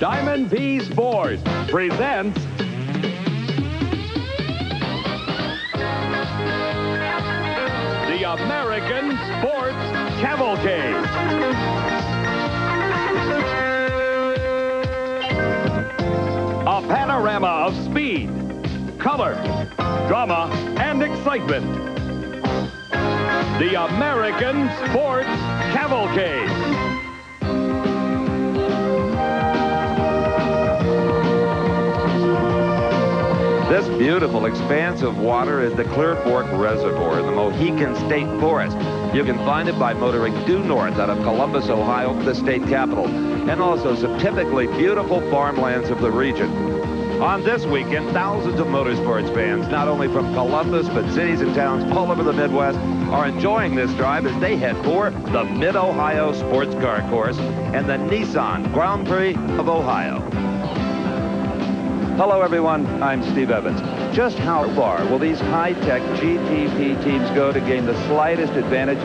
Diamond V Sports presents the American Sports Cavalcade. A panorama of speed, color, drama, and excitement. The American Sports Cavalcade. This beautiful expanse of water is the Clear Fork Reservoir in the Mohican State Forest. You can find it by motoring due north out of Columbus, Ohio, to the state capital, and also some typically beautiful farmlands of the region. On this weekend, thousands of motorsports fans, not only from Columbus, but cities and towns all over the Midwest, are enjoying this drive as they head for the Mid-Ohio Sports Car Course and the Nissan Grand Prix of Ohio. Hello, everyone. I'm Steve Evans. Just how far will these high-tech GTP teams go to gain the slightest advantage?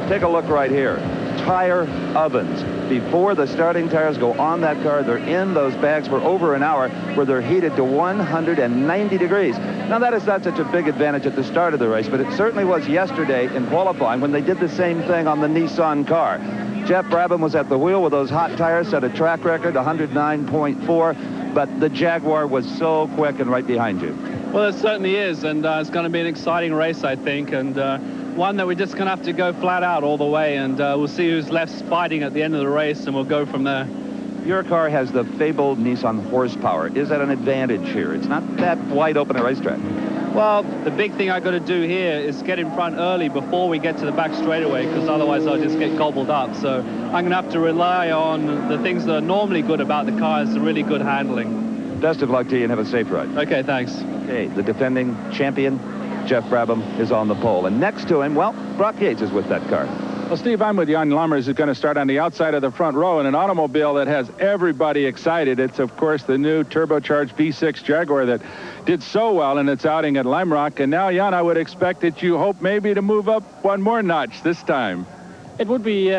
Take a look right here. Tire ovens. Before the starting tires go on that car, they're in those bags for over an hour where they're heated to 190 degrees. Now, that is not such a big advantage at the start of the race, but it certainly was yesterday in qualifying when they did the same thing on the Nissan car. Jeff Brabham was at the wheel with those hot tires, set a track record, 109.4. But the Jaguar was so quick and right behind you. Well, it certainly is, and it's going to be an exciting race, I think, and one that we're just going to have to go flat out all the way, and we'll see who's left fighting at the end of the race, and we'll go from there. Your car has the fabled Nissan horsepower. Is that an advantage here? It's not that wide open a racetrack. Well, the big thing I got to do here is get in front early before we get to the back straightaway, because otherwise I'll just get gobbled up. So I'm going to have to rely on the things that are normally good about the car, is the really good handling. Best of luck to you and have a safe ride. Okay, thanks. Okay, the defending champion, Jeff Brabham, is on the pole. And next to him, well, Brock Yates is with that car. Well, Steve, I'm with Jan Lammers, who's going to start on the outside of the front row in an automobile that has everybody excited. It's, of course, the new turbocharged V6 Jaguar that did so well in its outing at Lime Rock. And now, Jan, I would expect that you hope maybe to move up one more notch this time. It would be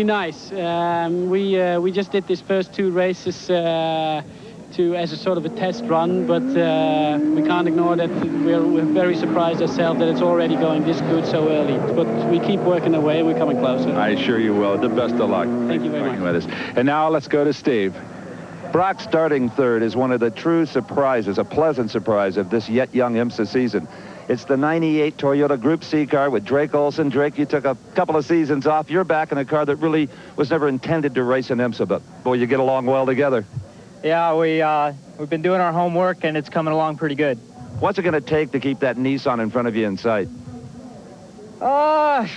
nice. We just did these first two races as a sort of a test run, but we can't ignore that we're very surprised ourselves that it's already going this good so early. But we keep working away. We're coming closer. I assure you will. The best of luck. Thank you very much. With us. And now let's go to Steve. Brock starting third is one of the true surprises, a pleasant surprise of this yet young IMSA season. It's the 98 Toyota Group C car with Drake Olson. Drake, you took a couple of seasons off. You're back in a car that really was never intended to race in IMSA, but boy, you get along well together. Yeah, we've been doing our homework, and it's coming along pretty good. What's it going to take to keep that Nissan in front of you in sight? Gonna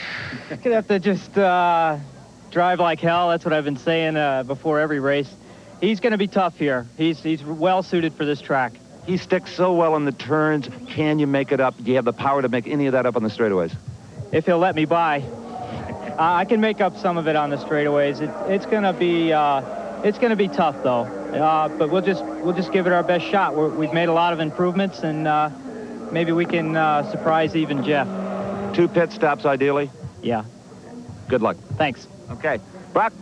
have to just drive like hell. That's what I've been saying before every race. He's going to be tough here. He's well suited for this track. He sticks so well in the turns. Can you make it up? Do you have the power to make any of that up on the straightaways? If he'll let me by. I can make up some of it on the straightaways. It's going to be tough, though. But we'll just give it our best shot. We've made a lot of improvements, and maybe we can surprise even Jeff. 2 pit stops, ideally? Yeah. Good luck. Thanks. Okay. Brock?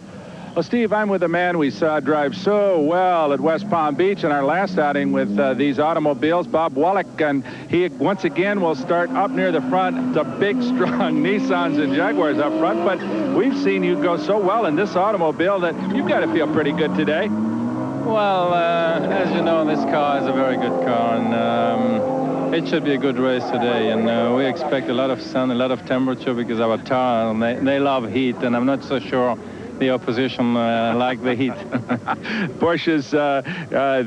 Well, Steve, I'm with a man we saw drive so well at West Palm Beach in our last outing with these automobiles, Bob Wallach, and he once again will start up near the front, the big, strong Nissans and Jaguars up front, but we've seen you go so well in this automobile that you've got to feel pretty good today. Well, as you know, this car is a very good car, and it should be a good race today, and we expect a lot of sun, a lot of temperature, because our tire, they love heat, and I'm not so sure the opposition like the heat. Porsches,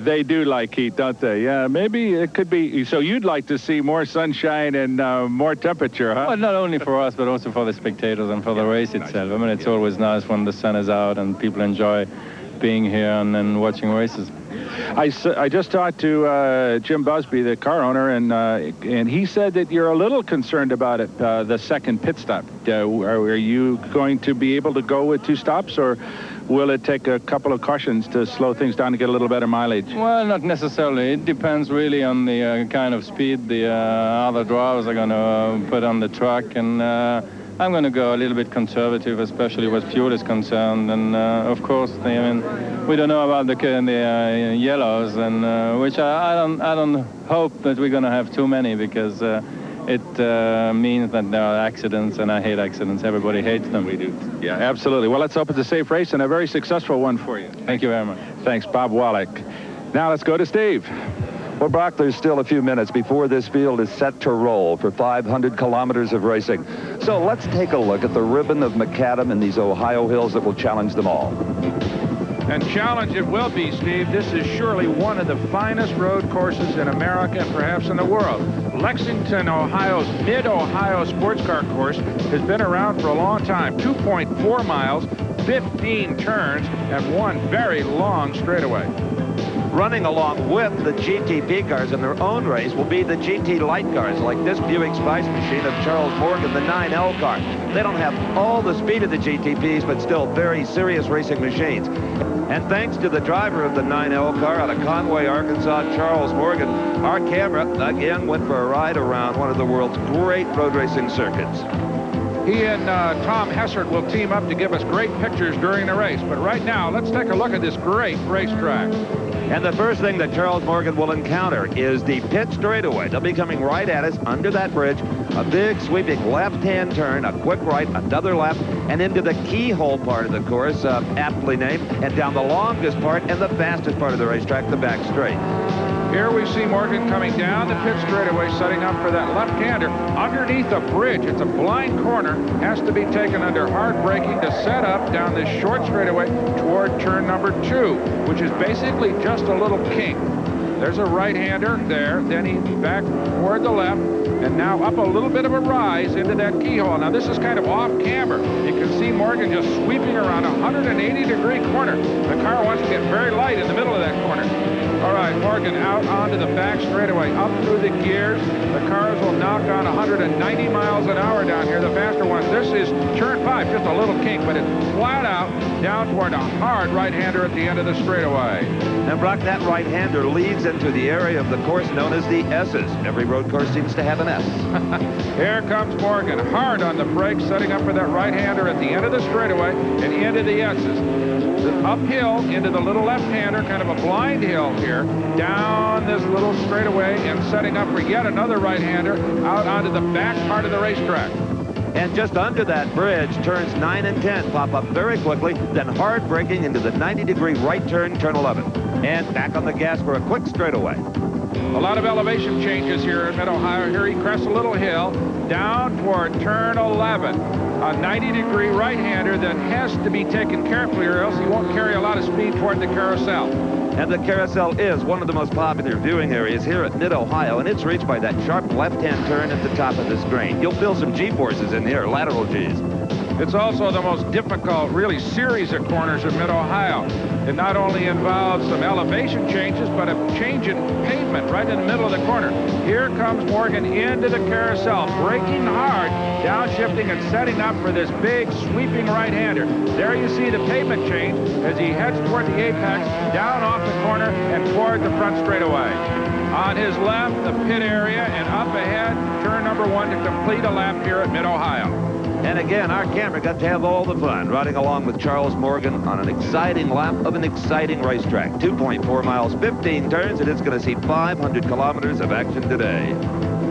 they do like heat, don't they? Yeah, maybe it could be. So you'd like to see more sunshine and more temperature, huh? Well, not only for us, but also for the spectators and for the race itself. I mean, it's always nice when the sun is out and people enjoy being here and watching races. I just talked to Jim Busby, the car owner, and he said that you're a little concerned about it, the second pit stop. Are you going to be able to go with 2 stops, or will it take a couple of cautions to slow things down to get a little better mileage? Well, not necessarily. It depends really on the kind of speed the other drivers are going to put on the track, and I'm going to go a little bit conservative, especially what fuel is concerned. And of course, we don't know about the yellows, and which I don't hope that we're going to have too many, because it means that there are accidents, and I hate accidents. Everybody hates them. We do. Yeah, absolutely. Well, let's hope it's a safe race and a very successful one for you. Thank you very much. Thanks, Bob Wallach. Now let's go to Steve. Well, Brock, there's still a few minutes before this field is set to roll for 500 kilometers of racing. So let's take a look at the ribbon of macadam in these Ohio hills that will challenge them all. And challenge it will be, Steve. This is surely one of the finest road courses in America and perhaps in the world. Lexington, Ohio's Mid-Ohio Sports Car Course has been around for a long time. 2.4 miles, 15 turns, and one very long straightaway. Running along with the GTP cars in their own race will be the GT light cars, like this Buick Spice machine of Charles Morgan, the 9L car. They don't have all the speed of the GTPs, but still very serious racing machines. And thanks to the driver of the 9L car out of Conway, Arkansas, Charles Morgan, our camera again went for a ride around one of the world's great road racing circuits. He and Tom Hessert will team up to give us great pictures during the race. But right now, let's take a look at this great racetrack. And the first thing that Charles Morgan will encounter is the pit straightaway. They'll be coming right at us under that bridge. A big sweeping left-hand turn, a quick right, another left, and into the keyhole part of the course, aptly named, and down the longest part and the fastest part of the racetrack, the back straight. Here we see Morgan coming down the pit straightaway, setting up for that left-hander underneath a bridge. It's a blind corner, has to be taken under hard braking to set up down this short straightaway toward turn number 2, which is basically just a little kink. There's a right-hander there, then he back toward the left, and now up a little bit of a rise into that keyhole. Now this is kind of off camber. You can see Morgan just sweeping around a 180-degree corner. The car wants to get very light in the middle of that corner. All right, Morgan out onto the back straightaway, up through the gears. The cars will knock on 190 miles an hour down here, the faster ones. This is turn 5, just a little kink, but it's flat out down toward a hard right-hander at the end of the straightaway. Now, Brock, that right-hander leads into the area of the course known as the S's. Every road course seems to have an S. Here comes Morgan, hard on the brakes, setting up for that right-hander at the end of the straightaway and into the S's. Uphill into the little left-hander, kind of a blind hill here, down this little straightaway and setting up for yet another right-hander out onto the back part of the racetrack. And just under that bridge, turns 9 and 10 pop up very quickly, then hard braking into the 90-degree right turn, turn 11. And back on the gas for a quick straightaway. A lot of elevation changes here in Mid-Ohio. Here he crests a little hill down toward turn 11. A 90-degree right-hander that has to be taken carefully or else he won't carry a lot of speed toward the carousel. And the carousel is one of the most popular viewing areas here at Mid-Ohio, and it's reached by that sharp left-hand turn at the top of the screen. You'll feel some G-forces in here, lateral Gs. It's also the most difficult, really, series of corners in Mid-Ohio. It not only involves some elevation changes, but a change in pavement right in the middle of the corner. Here comes Morgan into the carousel, braking hard, downshifting and setting up for this big sweeping right-hander. There you see the pavement change as he heads toward the apex, down off the corner and toward the front straightaway. On his left, the pit area, and up ahead, turn number 1 to complete a lap here at Mid-Ohio. And again, our camera got to have all the fun riding along with Charles Morgan on an exciting lap of an exciting racetrack. 2.4 miles, 15 turns, and it's going to see 500 kilometers of action today.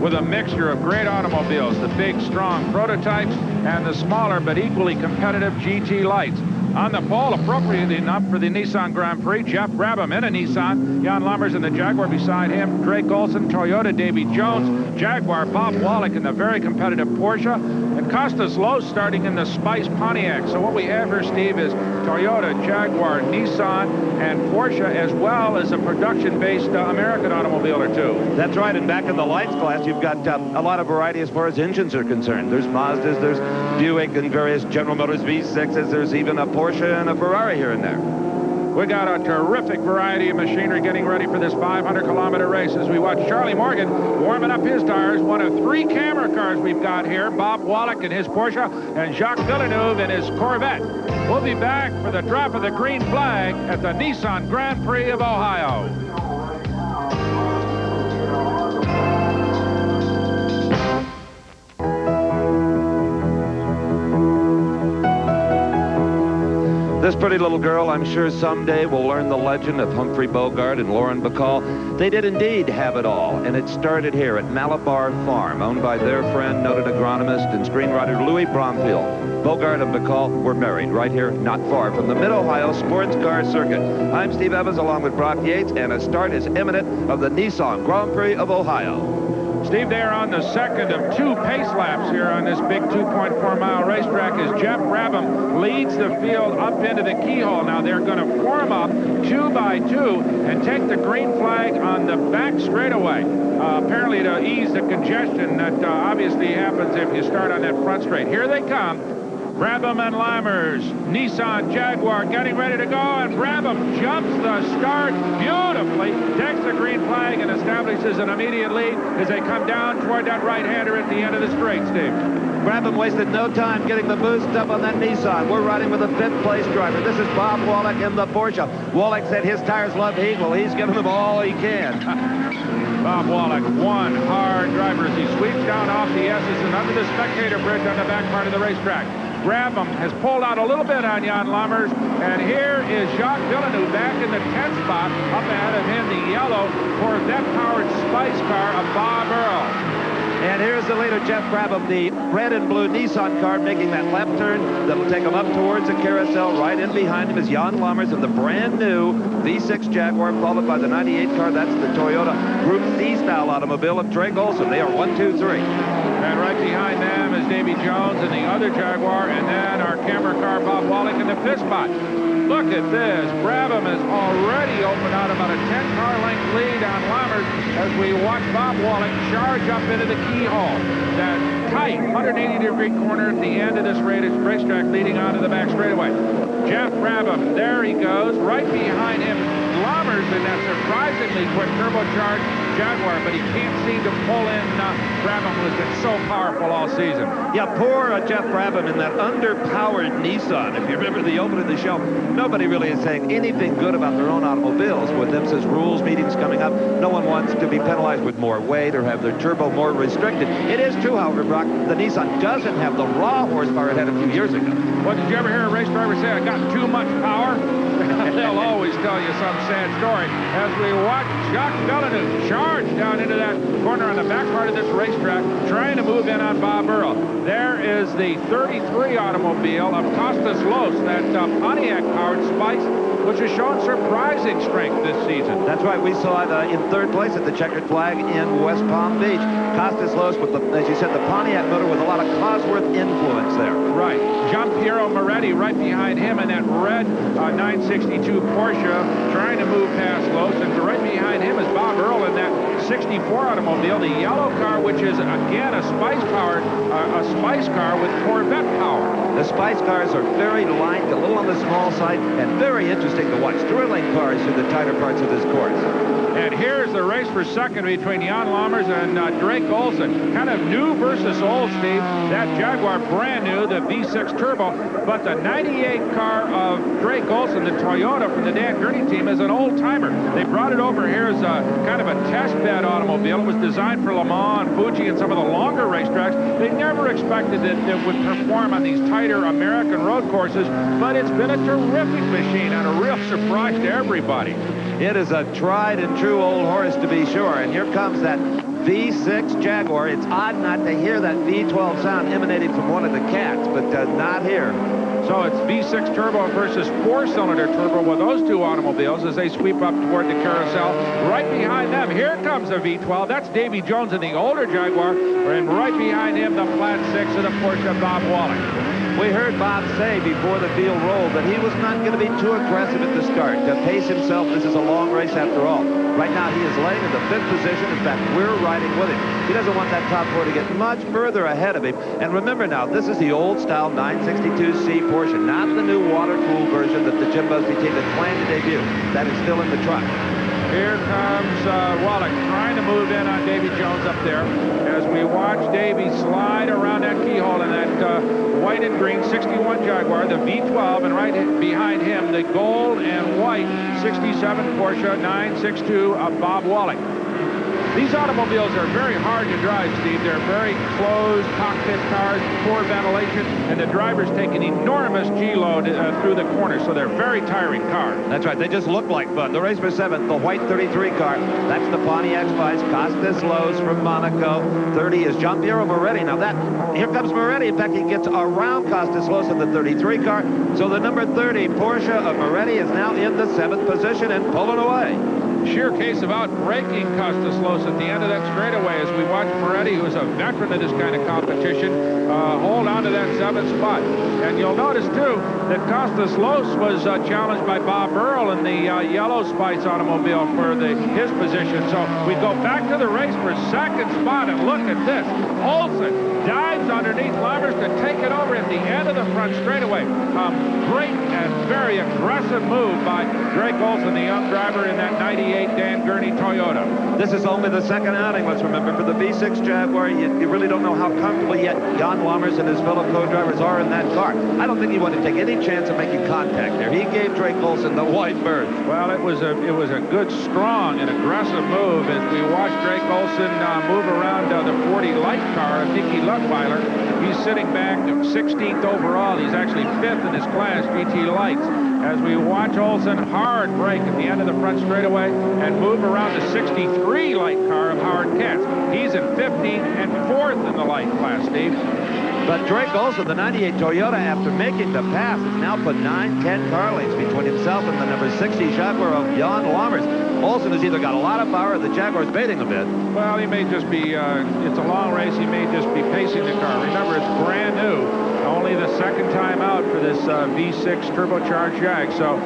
With a mixture of great automobiles, the big, strong prototypes, and the smaller but equally competitive GT lights. On the pole, appropriately enough for the Nissan Grand Prix, Jeff Brabham in a Nissan. Jan Lammers in the Jaguar beside him. Drake Olson, Toyota, Davy Jones, Jaguar, Bob Wallach in the very competitive Porsche. And Costas Lowe starting in the Spice Pontiac. So what we have here, Steve, is Toyota, Jaguar, Nissan, and Porsche, as well as a production-based American automobile or two. That's right, and back in the lights class, you've got a lot of variety as far as engines are concerned. There's Mazdas, there's Buick and various General Motors V6s. There's even a Porsche and a Ferrari here and there. We got a terrific variety of machinery getting ready for this 500-kilometer race as we watch Charlie Morgan warming up his tires. One of 3 camera cars we've got here, Bob Wallach in his Porsche and Jacques Villeneuve in his Corvette. We'll be back for the drop of the green flag at the Nissan Grand Prix of Ohio. This pretty little girl, I'm sure someday will learn the legend of Humphrey Bogart and Lauren Bacall. They did indeed have it all, and it started here at Malabar Farm, owned by their friend, noted agronomist and screenwriter Louis Bromfield. Bogart and Bacall were married right here, not far from the Mid-Ohio Sports Car Circuit. I'm Steve Evans, along with Brock Yates, and a start is imminent of the Nissan Grand Prix of Ohio. Steve, they're on the second of 2 pace laps here on this big 2.4-mile racetrack as Jeff Brabham leads the field up into the keyhole. Now they're going to form up 2 by 2 and take the green flag on the back straightaway, apparently to ease the congestion that obviously happens if you start on that front straight. Here they come. Brabham and Lammers, Nissan Jaguar getting ready to go, and Brabham jumps the start beautifully, takes the green flag, and establishes an immediate lead as they come down toward that right-hander at the end of the straight, Steve. Brabham wasted no time getting the boost up on that Nissan. We're riding with a 5th-place driver. This is Bob Wallach in the Porsche. Wallach said his tires love heat. Well, he's giving them all he can. Bob Wallach, one hard driver as he sweeps down off the S's and under the spectator bridge on the back part of the racetrack. Brabham has pulled out a little bit on Jan Lammers, and here is Jacques Villeneuve back in the 10th spot. Up ahead of him, the yellow Corvette-powered Spice car of Bob Earl. And here's the leader, Jeff Brabham, the red and blue Nissan car making that left turn that'll take him up towards the carousel. Right in behind him is Jan Lammers of the brand new V6 Jaguar, followed by the 98 car. That's the Toyota Group C style automobile of Drake Olson. They are 1, 2, 3. And right behind them is Davy Jones and the other Jaguar, and then our camera car, Bob Wallach, in the 5th spot. Look at this. Brabham has already opened out about a 10-car length lead on Lammers as we watch Bob Wallach charge up into the keyhole. That tight 180-degree corner at the end of this racetrack leading onto the back straightaway. Jeff Brabham, there he goes. Right behind him, Lammers in that surprisingly quick turbocharged Jaguar, but he can't seem to pull in Brabham, who's been so powerful all season. Yeah, poor Jeff Brabham in that underpowered Nissan. If you remember the opening of the show, nobody really is saying anything good about their own automobiles. With IMSA's rules meetings coming up, no one wants to be penalized with more weight or have their turbo more restricted. It is true, however, Brock, the Nissan doesn't have the raw horsepower it had a few years ago. Well, did you ever hear a race driver say, I got too much power? They'll always tell you some sad story as we watch Jacques Villeneuve charge down into that corner on the back part of this racetrack, trying to move in on Bob Earl. There is the 33 automobile of Costas Los, that Pontiac-powered Spice, which has shown surprising strength this season. That's right. We saw it in 3rd place at the checkered flag in West Palm Beach. Costas Los with, as you said, the Pontiac motor with a lot of Cosworth influence there. Right. Giampiero Moretti right behind him in that red 962 Porsche, trying to move past Los, and right behind him is Bob Earl in that 64 automobile, the yellow car, which is again a Spice car with Corvette power. The Spice cars are very light, a little on the small side, and very interesting to watch. Thrilling cars through the tighter parts of this course. And here's the race for second between Jan Lammers and Drake Olson. Kind of new versus old, Steve. That Jaguar brand new, the V6 Turbo, but the 98 car of Drake Olson, the Toyota from the Dan Gurney team, is an old-timer. They brought it over here as a kind of a test bed automobile. It was designed for Le Mans and Fuji and some of the longer racetracks. They never expected that it would perform on these tighter American road courses, but it's been a terrific machine and a real surprise to everybody. It is a tried and true old horse, to be sure. And here comes that V6 Jaguar. It's odd not to hear that V12 sound emanating from one of the cats, but not here. So it's V6 turbo versus 4-cylinder turbo with those two automobiles as they sweep up toward the carousel. Right behind them, here comes a V12. That's Davy Jones in the older Jaguar. And right behind him, the flat 6 of the Porsche Bob Wallach. We heard Bob say before the field rolled that he was not going to be too aggressive at the start. To pace himself, this is a long race after all. Right now, he is laying in the 5th position. In fact, we're riding with him. He doesn't want that top 4 to get much further ahead of him. And remember now, this is the old-style 962C Porsche, not the new water-cooled version that the Jim Busby team had planned to debut. That is still in the truck. Here comes Wallach trying to move in on Davy Jones up there as we watch Davy slide around that keyhole in that white and green 61 Jaguar, the V12, and right behind him, the gold and white 67 Porsche 962 of Bob Wallach. These automobiles are very hard to drive, Steve. They're very closed cockpit cars, poor ventilation, and the drivers take an enormous G-load through the corner, so they're very tiring cars. That's right. They just look like fun. The race for 7th, the white 33 car. That's the Pontiac Spice. Costas Lowe's from Monaco. 30 is Giampiero Moretti. Now here comes Moretti. In fact, he gets around Costas Lowe's in the 33 car. So the number 30 Porsche of Moretti is now in the 7th position and pulling away. Sheer case of out-braking Costas Lowe's at the end of that straightaway as we watch Moretti, who's a veteran of this kind of competition, hold on to that 7th spot. And you'll notice, too, that Costas Lowe's was challenged by Bob Earl in the yellow Spice automobile for his position. So we go back to the race for 2nd spot, and look at this. Olsen dives underneath Lammers to take it over at the end of the front straightaway. Great and very aggressive move by Drake Olsen, the young driver in that 98 Dan Gurney Toyota. This is only the 2nd outing, let's remember. For the V6 Jaguar, you really don't know how comfortable yet Jan Lammers and his fellow co-drivers are in that car. I don't think he wanted to take any chance of making contact there. He gave Drake Olsen the white berth. Well, it was a good, strong, and aggressive move as we watched Drake Olsen move around the 40 light car of Nicky Luttweiler. He's sitting back 16th overall. He's actually 5th in his class, GT Lights. As we watch Olsen hard brake at the end of the front straightaway and move around the 63 light car of Howard Katz. He's in 15th and 4th in the light class, Steve. But Drake Olsen, the 98 Toyota, after making the pass, has now put 9-10 car lengths between himself and the number 60 Jaguar of Jan Lammers. Olsen has either got a lot of power or the Jaguar's baiting a bit. Well, he may just be, it's a long race, he may just be pacing the car. Remember, it's brand new. Only the 2nd time out for this V6 turbocharged Jag. So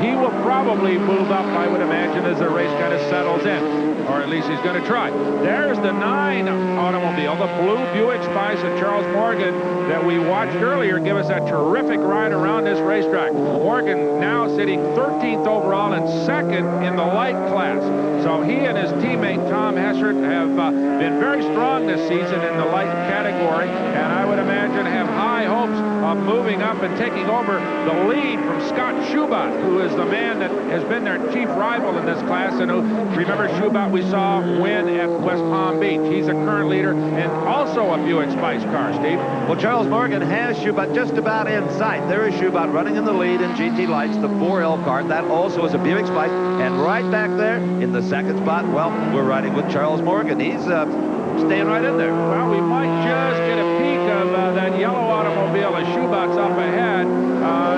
he will probably move up, I would imagine, as the race kind of settles in. Or at least he's going to try. There's the 9 automobile, the blue Buick Spice of Charles Morgan that we watched earlier give us that terrific ride around this racetrack. Morgan now sitting 13th overall and 2nd in the light class. So he and his teammate Tom Hessert have been very strong this season in the light category, and I would imagine have high hopes of moving up and taking over the lead from Scott Schubert, who is the man that has been their chief rival in this class, and who, remember Schubert we saw win at West Palm Beach. He's a current leader and also a Buick Spice car, Steve. Well, Charles Morgan has Schubert just about in sight. There is Schubert running in the lead in GT Lights, the 4L car. That also is a Buick Spice. And right back there in the 2nd spot, well, we're riding with Charles Morgan. He's staying right in there. Well, we might just get a peek of that yellow automobile as Schubert's up ahead.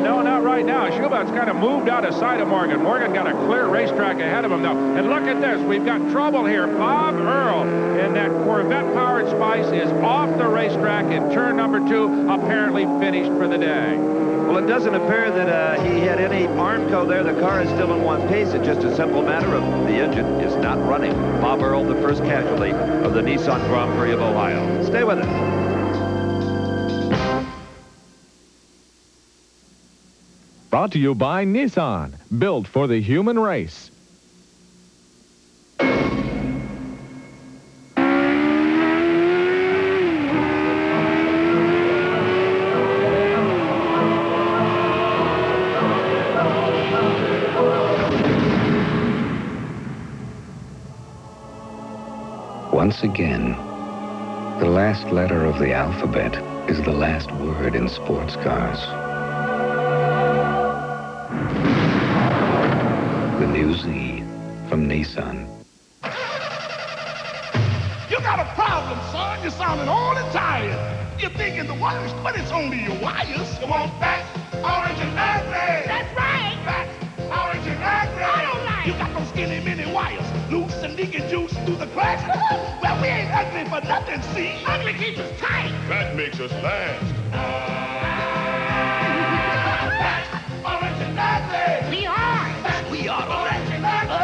No, not right now. Schubert's kind of moved out of sight of Morgan. Morgan got a clear racetrack ahead of him, though. And look at this. We've got trouble here. Bob Earl in that Corvette-powered Spice is off the racetrack in turn number 2, apparently finished for the day. Well, it doesn't appear that he had any Armco there. The car is still in one piece. It's just a simple matter of the engine is not running. Bob Earl, the first casualty of the Nissan Grand Prix of Ohio. Stay with us. Brought to you by Nissan, built for the human race. Once again, the last letter of the alphabet is the last word in sports cars. The new Z from Nissan. You got a problem, son. You're sounding old and tired. You're thinking the worst, but it's only your wires. You want facts, orange and ugly. That's right. Facts, orange and ugly. I don't like. You got those skinny mini wires, loose and leaking juice through the cracks. Well, we ain't ugly for nothing, see? Ugly keeps us tight. That makes us last. Facts, orange and ugly. We are. We are orange and ugly.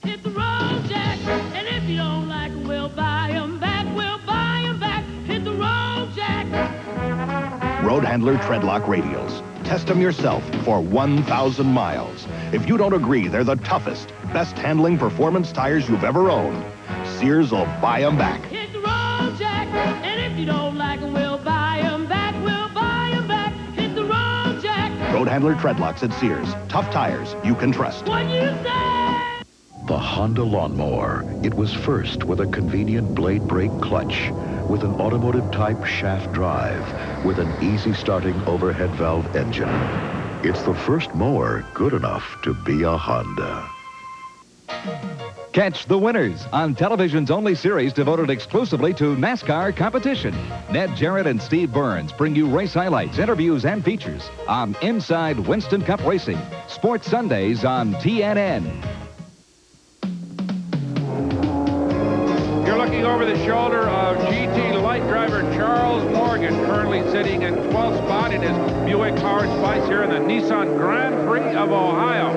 Hit the road, Jack, and if you don't like them, we'll buy them back. We'll buy them back. Hit the road, Jack. Road Handler Treadlock radials. Test them yourself for 1,000 miles. If you don't agree they're the toughest, best handling performance tires you've ever owned, Sears will buy them back. Hit the road, Jack, and if you don't like them, we'll buy them back. We'll buy them back. Hit the road, Jack. Road Handler Treadlocks at Sears. Tough tires you can trust. What you say? The Honda Lawnmower. It was first with a convenient blade brake clutch, with an automotive-type shaft drive, with an easy-starting overhead valve engine. It's the first mower good enough to be a Honda. Catch the winners on television's only series devoted exclusively to NASCAR competition. Ned Jarrett and Steve Burns bring you race highlights, interviews, and features on Inside Winston Cup Racing. Sports Sundays on TNN. You're looking over the shoulder of GT light driver Charles Morgan, currently sitting in 12th spot in his Buick Powered Spice here in the Nissan Grand Prix of Ohio.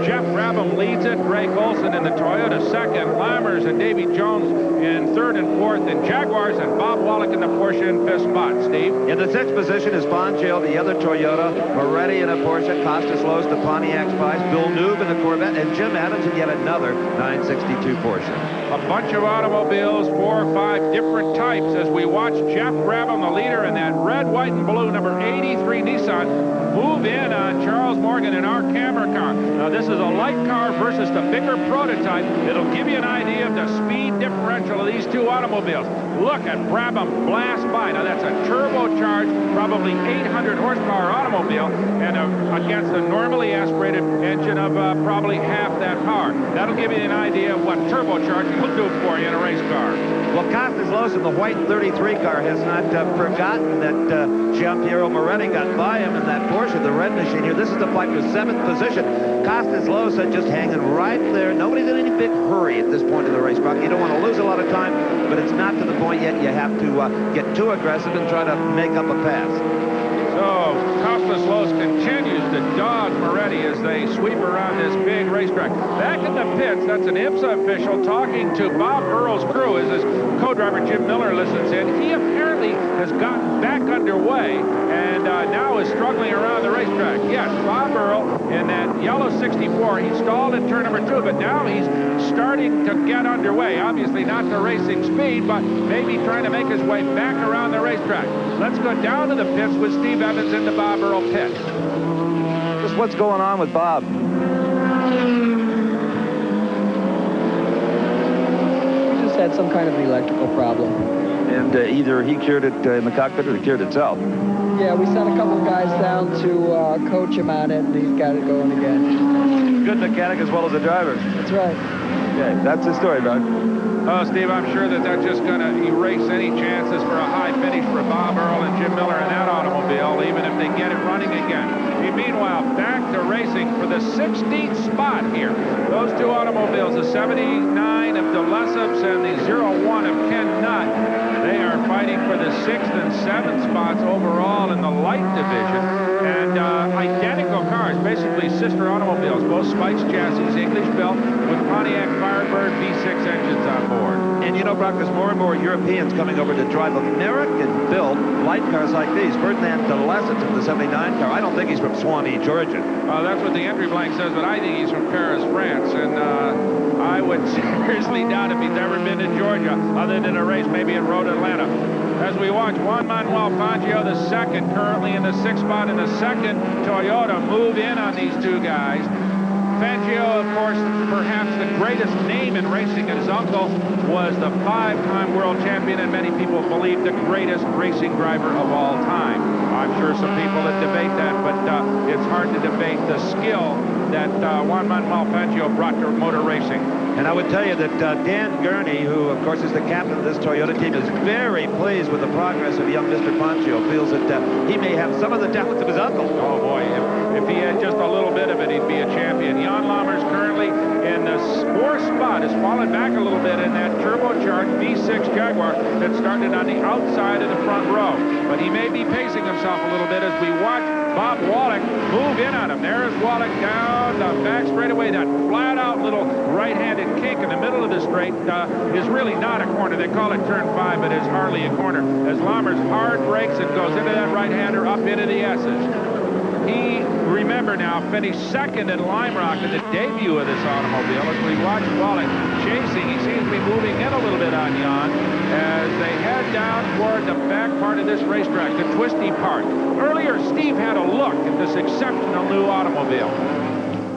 Jeff Brabham leads it, Ray Colson in the Toyota second, Lammers and Davy Jones in third and fourth, and Jaguars and Bob Wallach in the Porsche in fifth spot. Steve? In the sixth position is Fangio, the other Toyota, Moretti in a Porsche, Costas Loos, the Pontiac Spice, Bill Noob in the Corvette, and Jim Adams in yet another 962 Porsche. A bunch of automobiles, 4 or 5 different types, as we watch Jeff Brabham, the leader in that red, white, and blue number 83 Nissan, move in on Charles Morgan in our camera car. Now, this is a light car versus the bigger prototype. It'll give you an idea of the speed differential of these two automobiles. Look at Brabham blast by. Now, that's a turbocharged, probably 800 horsepower automobile, and against a normally aspirated engine of probably half that power. That'll give you an idea of what turbocharging will do for you in a race car. Well, Costas Loos in the white 33 car has not forgotten that Giampiero Moretti got by him in that Porsche, the red machine here. This is the fight for 7th position. Costas Loos just hanging right there. Nobody's in any big hurry at this point in the race, Brock. You don't want to lose a lot of time, but it's not to the point yet you have to get too aggressive and try to make up a pass. So, Costas Loos continues to dodge Moretti as they sweep around this big racetrack. Back in the pits, that's an IMSA official talking to Bob Earl's crew as his co-driver Jim Miller listens in. He apparently has gotten back underway and now is struggling around the racetrack. Yes, Bob Earl in that yellow 64, he stalled in turn number 2, but now he's starting to get underway. Obviously not to racing speed, but maybe trying to make his way back around the racetrack. Let's go down to the pits with Steve Evans in the Bob Earl pit. Just what's going on with Bob? He just had some kind of an electrical problem. And either he cured it in the cockpit or it cured itself. Yeah, we sent a couple guys down to coach him on it, and he's got it going again. Good mechanic as well as a driver. That's right. Okay, that's the story, Doug. Oh, Steve, I'm sure that that's just going to erase any chances for a high finish for Bob Earl and Jim Miller in that automobile, even if they get it running again. Meanwhile, back to racing for the 16th spot here. Those two automobiles, the 79 of DeLessep's and the 01 of Ken Nutt, they are fighting for the 6th and 7th spots overall in the light division. And identical cars, basically sister automobiles, both Spice chassis, English built, with Pontiac Firebird V6 engines on board. And you know, Brock, there's more and more Europeans coming over to drive American-built light cars like these. Ferdinand DeLessep's in the 79 car. I don't think he's from Suwanee, Georgia. That's what the entry blank says, but I think he's from Paris, France. And I would seriously doubt if he's ever been to Georgia, other than a race maybe in Road Atlanta. As we watch Juan Manuel Fangio, the second, currently in the 6th spot in the second Toyota, move in on these two guys. Fangio, of course, perhaps the greatest name in racing, and his uncle was the 5-time world champion, and many people believe the greatest racing driver of all time. I'm sure some people that debate that, but it's hard to debate the skill that Juan Manuel Fangio brought to motor racing. And I would tell you that Dan Gurney, who, of course, is the captain of this Toyota team, is very pleased with the progress of young Mr. Fangio. Feels that he may have some of the talents of his uncle. Oh, boy. If he had just a little bit of it, he'd be a champion. Jan Lammers currently in the 4th spot, has fallen back a little bit in that turbocharged V6 Jaguar that started on the outside of the front row. But he may be pacing himself a little bit as we watch Bob Wallach move in on him. There's Wallach down the back straightaway. That flat-out little right-handed kink in the middle of the straight is really not a corner. They call it turn 5, but it's hardly a corner. As Lammers hard brakes and goes into that right-hander up into the S's. He, remember now, finished second at Lime Rock in the debut of this automobile. As we watch Wallach chasing, he seems to be moving in a little bit on Jan as they head down toward the back part of this racetrack, the twisty part. Earlier, Steve had a look at this exceptional new automobile.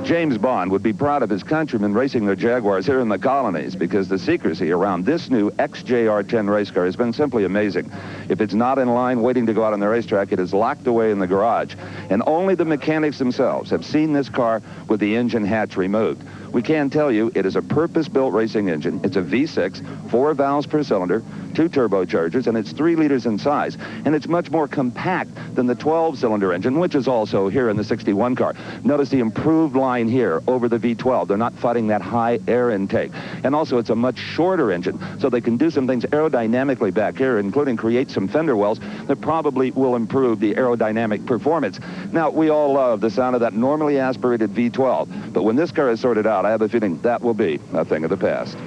James Bond would be proud of his countrymen racing their Jaguars here in the colonies, because the secrecy around this new XJR10 race car has been simply amazing. If it's not in line waiting to go out on the racetrack, it is locked away in the garage. And only the mechanics themselves have seen this car with the engine hatch removed. We can tell you it is a purpose-built racing engine. It's a V6, 4 valves per cylinder, 2 turbochargers, and it's 3 liters in size. And it's much more compact than the 12-cylinder engine, which is also here in the 61 car. Notice the improved line here over the V12. They're not fighting that high air intake. And also, it's a much shorter engine, so they can do some things aerodynamically back here, including create some fender wells that probably will improve the aerodynamic performance. Now, we all love the sound of that normally aspirated V12, but when this car is sorted out, I have a feeling that will be a thing of the past.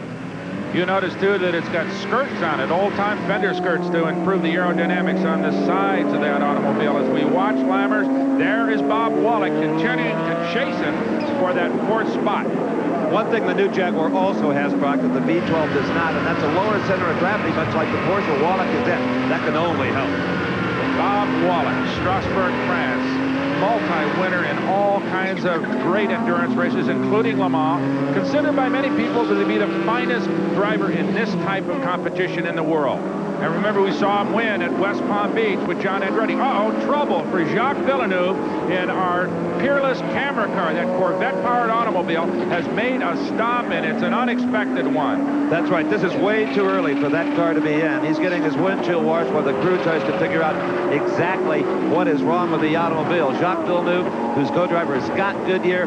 You notice, too, that it's got skirts on it, old-time fender skirts to improve the aerodynamics on the sides of that automobile. As we watch Lammers, there is Bob Wallach continuing to chase him for that 4th spot. One thing the new Jaguar also has, Brock, that the V12 does not, and that's a lower center of gravity, much like the Porsche Wallach is in. That can only help. Bob Wallach, Strasbourg, France. Multi-winner in all kinds of great endurance races, including Le Mans, considered by many people to be the finest driver in this type of competition in the world. And remember, we saw him win at West Palm Beach with John Andretti. Trouble for Jacques Villeneuve in our peerless camera car. That Corvette-powered automobile has made a stop, and it's an unexpected one. That's right. This is way too early for that car to be in. He's getting his windshield washed while the crew tries to figure out exactly what is wrong with the automobile. Jacques Villeneuve, whose co-driver is Scott Goodyear,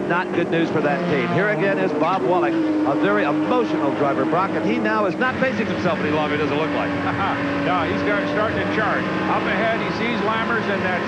not good news for that team. Here again is Bob Wallach, a very emotional driver, Brock, and he now is not pacing himself any longer, doesn't look like. No, he's starting to charge. Up ahead, he sees Lammers in that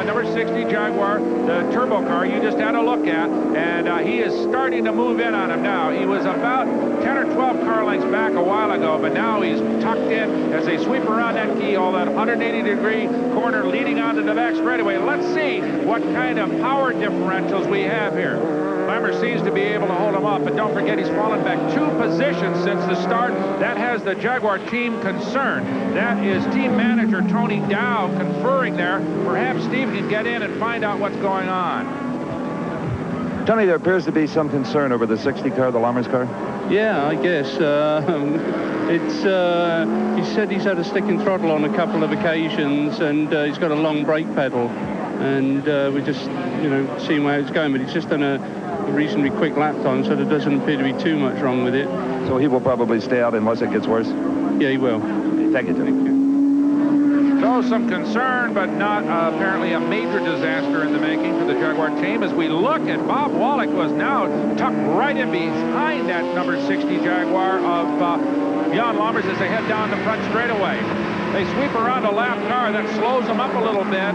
number 60 Jaguar, the turbo car you just had a look at, and he is starting to move in on him now. He was about 10 or 12 car lengths back a while ago, but now he's tucked in as they sweep around that keyhole, that 180-degree corner leading onto the back straightaway. Let's see what kind of power differentials we have here. Lammers seems to be able to hold him up, but don't forget he's fallen back 2 positions since the start. That has the Jaguar team concerned. That is team manager Tony Dow conferring there. Perhaps Steve can get in and find out what's going on. Tony, there appears to be some concern over the 60 car, the Lammers car. Yeah, I guess. He said he's had a sticking throttle on a couple of occasions, and he's got a long brake pedal. And we're just, seeing where it's going, but he's just done a reasonably quick lap time, so there doesn't appear to be too much wrong with it. So he will probably stay out unless it gets worse? Yeah, he will. Thank you, Tony. So some concern, but not apparently a major disaster in the making for the Jaguar team. As we look at Bob Wallach, was now tucked right in behind that number 60 Jaguar of Jan Lammers as they head down the front straightaway. They sweep around a lap car. That slows them up a little bit.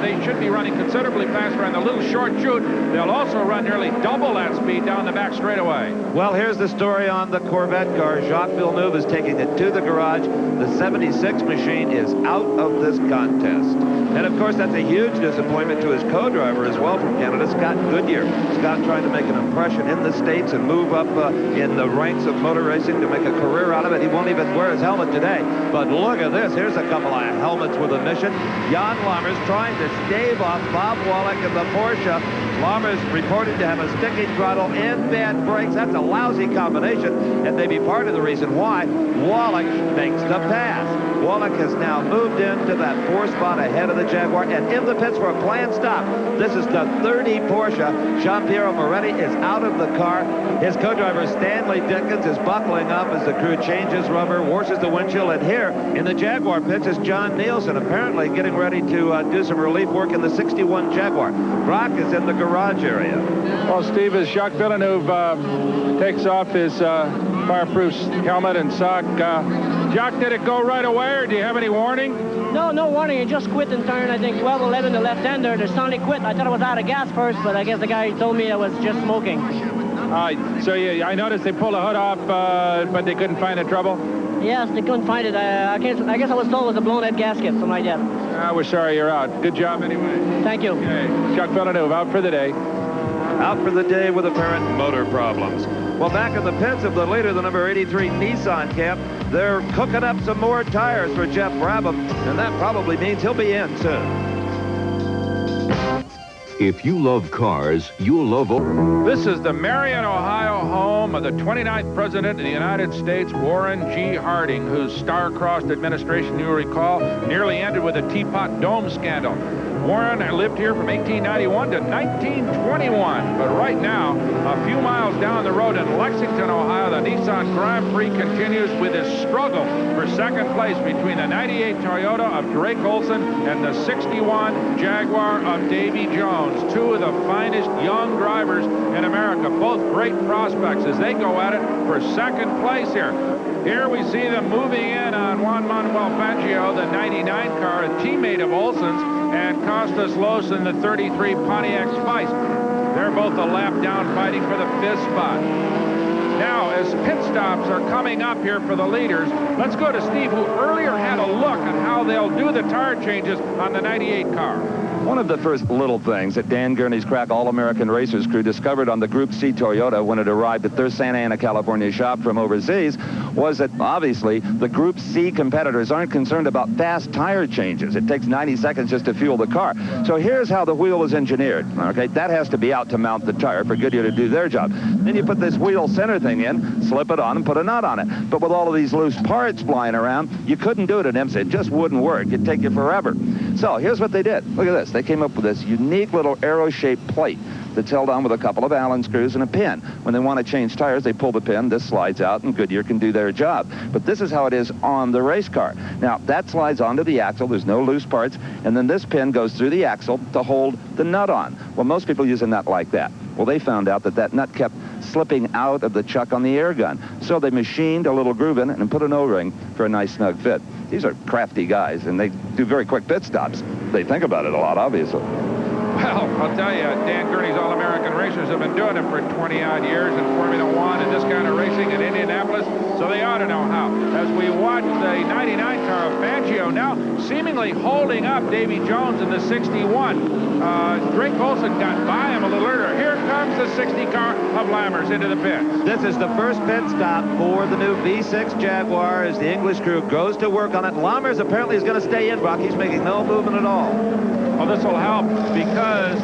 They should be running considerably faster on the little short chute. They'll also run nearly double that speed down the back straightaway. Well, here's the story on the Corvette car. Jacques Villeneuve is taking it to the garage. The 76 machine is out of this contest. And, of course, that's a huge disappointment to his co-driver as well from Canada, Scott Goodyear. Scott trying to make an impression in the States and move up in the ranks of motor racing to make a career out of it. He won't even wear his helmet today. But look at this. Here's a couple of helmets with a mission. Jan Lammers trying to stave off Bob Wallach in the Porsche. Lammers reported to have a sticking throttle and bad brakes. That's a lousy combination, and maybe part of the reason why Wallach makes the pass. Wallach has now moved into that 4th spot ahead of the Jaguar and in the pits for a planned stop. This is the 30 Porsche. Jean-Pierre Moretti is out of the car. His co-driver Stanley Dickens is buckling up as the crew changes rubber, washes the windshield, and here in the Jaguar pits is John Nielsen, apparently getting ready to do some relief work in the 61 Jaguar. Brock is in the garage area. Well, Steve, as Jacques Villeneuve takes off his fireproof helmet and sock, Jacques, did it go right away, or do you have any warning? No warning. He just quit in turn, I think, 12-11, the left-hander. They suddenly quit. I thought it was out of gas first, but I guess the guy told me it was just smoking. So yeah, I noticed they pulled the hood off, but they couldn't find the trouble? Yes, they couldn't find it. I guess I was told it was a blown-head gasket, something like that. We're sorry you're out. Good job anyway. Thank you. Okay. Jacques Villeneuve out for the day. Out for the day with apparent motor problems. Well, back in the pits of the leader, the number 83 Nissan camp, they're cooking up some more tires for Jeff Brabham, and that probably means he'll be in soon. If you love cars, you'll love... This is the Marion, Ohio home of the 29th President of the United States, Warren G. Harding, whose star-crossed administration, you'll recall, nearly ended with a Teapot Dome scandal. Warren lived here from 1891 to 1921, but right now, a few miles down the road in Lexington, Ohio, the Nissan Grand Prix continues with his struggle for second place between the 98 Toyota of Drake Olson and the 61 Jaguar of Davy Jones, two of the finest young drivers in America, both great prospects as they go at it for second place here. Here we see them moving in on Juan Manuel Fangio, the 99 car, a teammate of Olson's, and Costas Los in the 33 Pontiac Spice. They're both a lap down fighting for the 5th spot. Now, as pit stops are coming up here for the leaders, let's go to Steve, who earlier had a look at how they'll do the tire changes on the 98 car. One of the first little things that Dan Gurney's crack All-American Racers crew discovered on the Group C Toyota when it arrived at their Santa Ana, California shop from overseas was that obviously the Group C competitors aren't concerned about fast tire changes. It takes 90 seconds just to fuel the car. So here's how the wheel is engineered. Okay, that has to be out to mount the tire for Goodyear to do their job. Then you put this wheel center thing in, slip it on, and put a nut on it. But with all of these loose parts flying around, you couldn't do it at IMSA. It just wouldn't work. It'd take you forever. So here's what they did. Look at this. They came up with this unique little arrow-shaped plate that's held on with a couple of Allen screws and a pin. When they want to change tires, they pull the pin, this slides out, and Goodyear can do their job. But this is how it is on the race car. Now, that slides onto the axle. There's no loose parts. And then this pin goes through the axle to hold the nut on. Well, most people use a nut like that. Well, they found out that that nut kept slipping out of the chuck on the air gun. So they machined a little groove in it and put an O-ring for a nice snug fit. These are crafty guys, and they do very quick pit stops. They think about it a lot, obviously. Well, I'll tell you, Dan Gurney's All-American Racers have been doing it for 20-odd years in Formula One and this kind of racing in Indianapolis, so they ought to know how. As we watch the 99 car of Fangio now seemingly holding up Davy Jones in the 61. Drake Olson got by him a little earlier. Here comes the 60 car of Lammers into the pit. This is the first pit stop for the new V6 Jaguar as the English crew goes to work on it. Lammers apparently is going to stay in, Brock. He's making no movement at all. Well, this will help because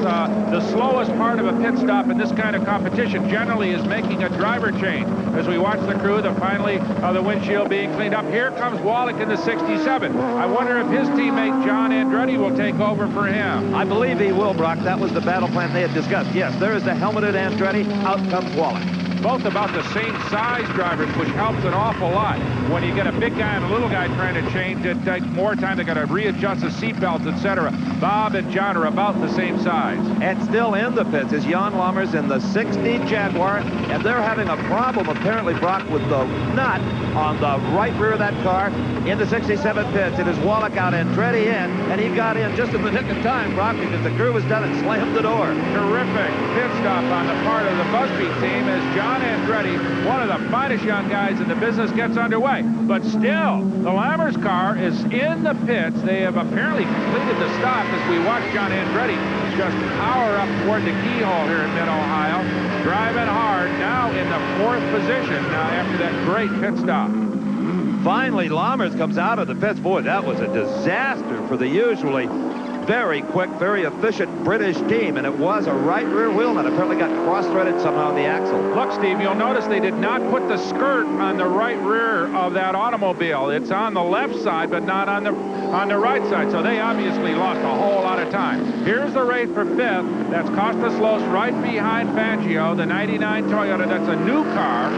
the slowest part of a pit stop in this kind of competition generally is making a driver change. As we watch the crew, finally the windshield being cleaned up. Here comes Wallach in the 67. I wonder if his teammate John Andretti will take over for him. I believe he will, Brock. That was the battle plan they had discussed. Yes, there is the helmeted Andretti. Out comes Wallach. Both about the same size drivers, which helps an awful lot. When you get a big guy and a little guy trying to change, it takes more time. They got to readjust the seat belts, etc. Bob and John are about the same size. And still in the pits is Jan Lammers in the 60 Jaguar, and they're having a problem, apparently, Brock, with the nut on the right rear of that car in the 67 pits. It is Wallach out, Andretti in, and he got in just in the nick of time, Brock, because the crew was done and slammed the door. Terrific pit stop on the part of the Busby team as John Andretti, one of the finest young guys in the business, gets underway. But still, the Lammers car is in the pits. They have apparently completed the stop as we watch John Andretti just power up toward the keyhole here in mid-Ohio. Driving hard, now in the 4th position after that great pit stop. Finally, Lammers comes out of the pits. Boy, that was a disaster for the usually very quick, very efficient British team, and it was a right rear wheel nut. Apparently got cross-threaded somehow in the axle. Look, Steve, you'll notice they did not put the skirt on the right rear of that automobile. It's on the left side, but not on the right side, so they obviously lost a whole lot of time. Here's the race for 5th. That's Costas Los right behind Fangio, the 99 Toyota. That's a new car,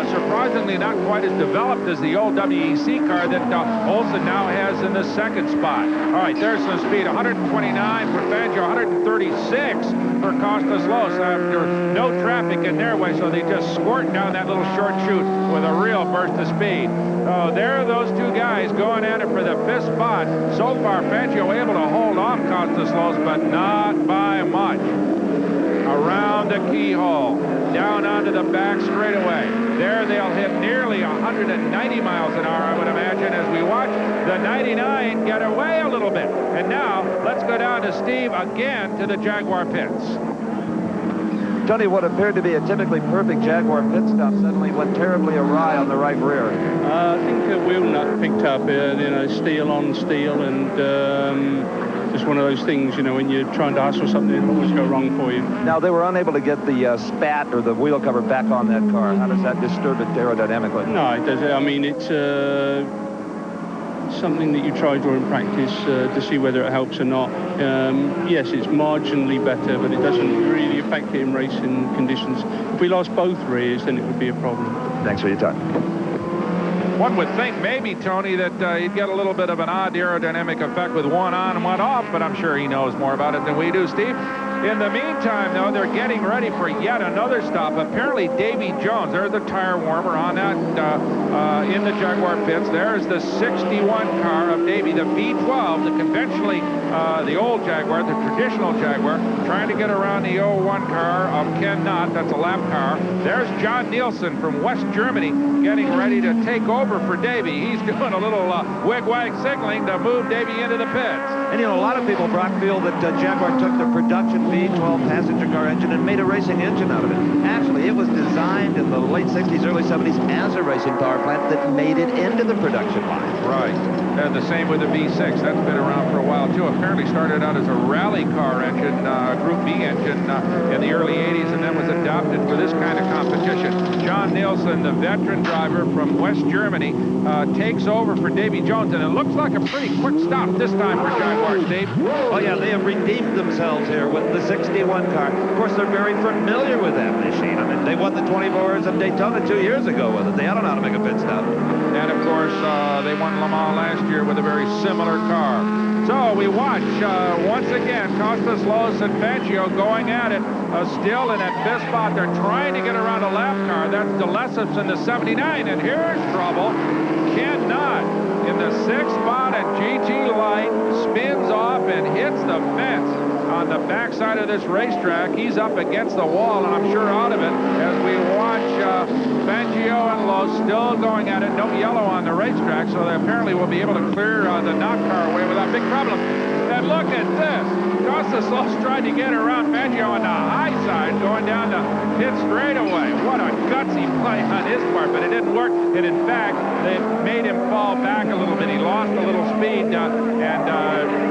surprisingly not quite as developed as the old WEC car that Olson now has in the 2nd spot. All right, there's some speed. 129 for Fangio, 136 for Costas Los after no traffic in their way, so they just squirt down that little short chute with a real burst of speed. So there are those two guys going at it for the 5th spot. So far, Fangio able to hold off Costas Los, but not by much. Around the keyhole, down onto the back straightaway. There they'll hit nearly 190 miles an hour, I would imagine, as we watch the 99 get away a little bit. And now, let's go down to Steve again to the Jaguar pits. Tony, what appeared to be a typically perfect Jaguar pit stop suddenly went terribly awry on the right rear. I think a wheel nut picked up, steel on steel, and just one of those things, you know, when you're trying to hustle something, it'll always go wrong for you. Now, they were unable to get the spat or the wheel cover back on that car. How does that disturb it aerodynamically? No, it doesn't. I mean, it's something that you try during practice to see whether it helps or not. Yes, it's marginally better, but it doesn't really affect it in racing conditions. If we lost both rears, then it would be a problem. Thanks for your time. One would think maybe, Tony, that he'd get a little bit of an odd aerodynamic effect with one on and one off, but I'm sure he knows more about it than we do, Steve. In the meantime, though, they're getting ready for yet another stop. Apparently, Davy Jones, there's the tire warmer on that in the Jaguar pits. There's the 61 car of Davy, the V12, the conventionally, the old Jaguar, the traditional Jaguar, trying to get around the 01 car of Ken Knott. That's a lap car. There's John Nielsen from West Germany getting ready to take over for Davy. He's doing a little wig-wag signaling to move Davy into the pits. And, you know, a lot of people, Brock, feel that Jaguar took the production V12 passenger car engine and made a racing engine out of it. Actually, it was designed in the late 60s, early 70s as a racing power plant that made it into the production line. Right. And the same with the V6. That's been around for a while, too. Apparently started out as a rally car engine, Group B engine in the early 80s, and then was adopted for this kind of competition. John Nielsen, the veteran driver from West Germany, takes over for Davy Jones, and it looks like a pretty quick stop this time for Jaguar, Steve. Oh, yeah, they have redeemed themselves here with the 61 car. Of course, they're very familiar with that machine. I mean, they won the 24 Hours of Daytona 2 years ago with it. They don't know how to make a pit stop. And, of course, they won Le Mans last year with a very similar car. So we watch, once again, Costas, Lowe's, and Fangio going at it. Still in that fifth spot. They're trying to get around a lap car. That's DeLessep's in the 79. And here's trouble. Ken Knott in the sixth spot at GT Light spins off and hits the fence on the backside of this racetrack. He's up against the wall, and I'm sure out of it as we watch Fangio and Lowe still going at it. No yellow on the racetrack, so they apparently will be able to clear the Knott car away without big problem. And look at this. Costas Lowe's tried to get around Fangio on the high side, going down the pit straightaway. What a gutsy play on his part, but it didn't work. And in fact, they made him fall back a little bit. He lost a little speed and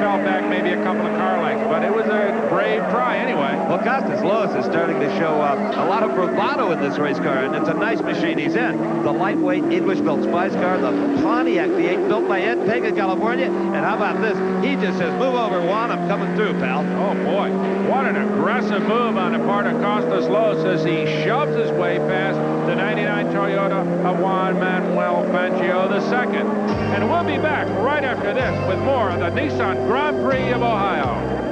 fell back maybe a couple of car lengths. But it was a brave try anyway. Well, Costas Lowe's is starting to show a lot of bravado in this race car, and it's a nice machine he's in. The lightweight English-built Spice car, the Pontiac V8 built by Ed Pegg in California. And how about this? He just says, move over, Juan, I'm coming through, pal. Oh, boy. What an aggressive move on the part of Costas Lowe's as he shoves his way past the 99 Toyota of Juan Manuel Fangio II. And we'll be back right after this with more of the Nissan Grand Prix of Ohio.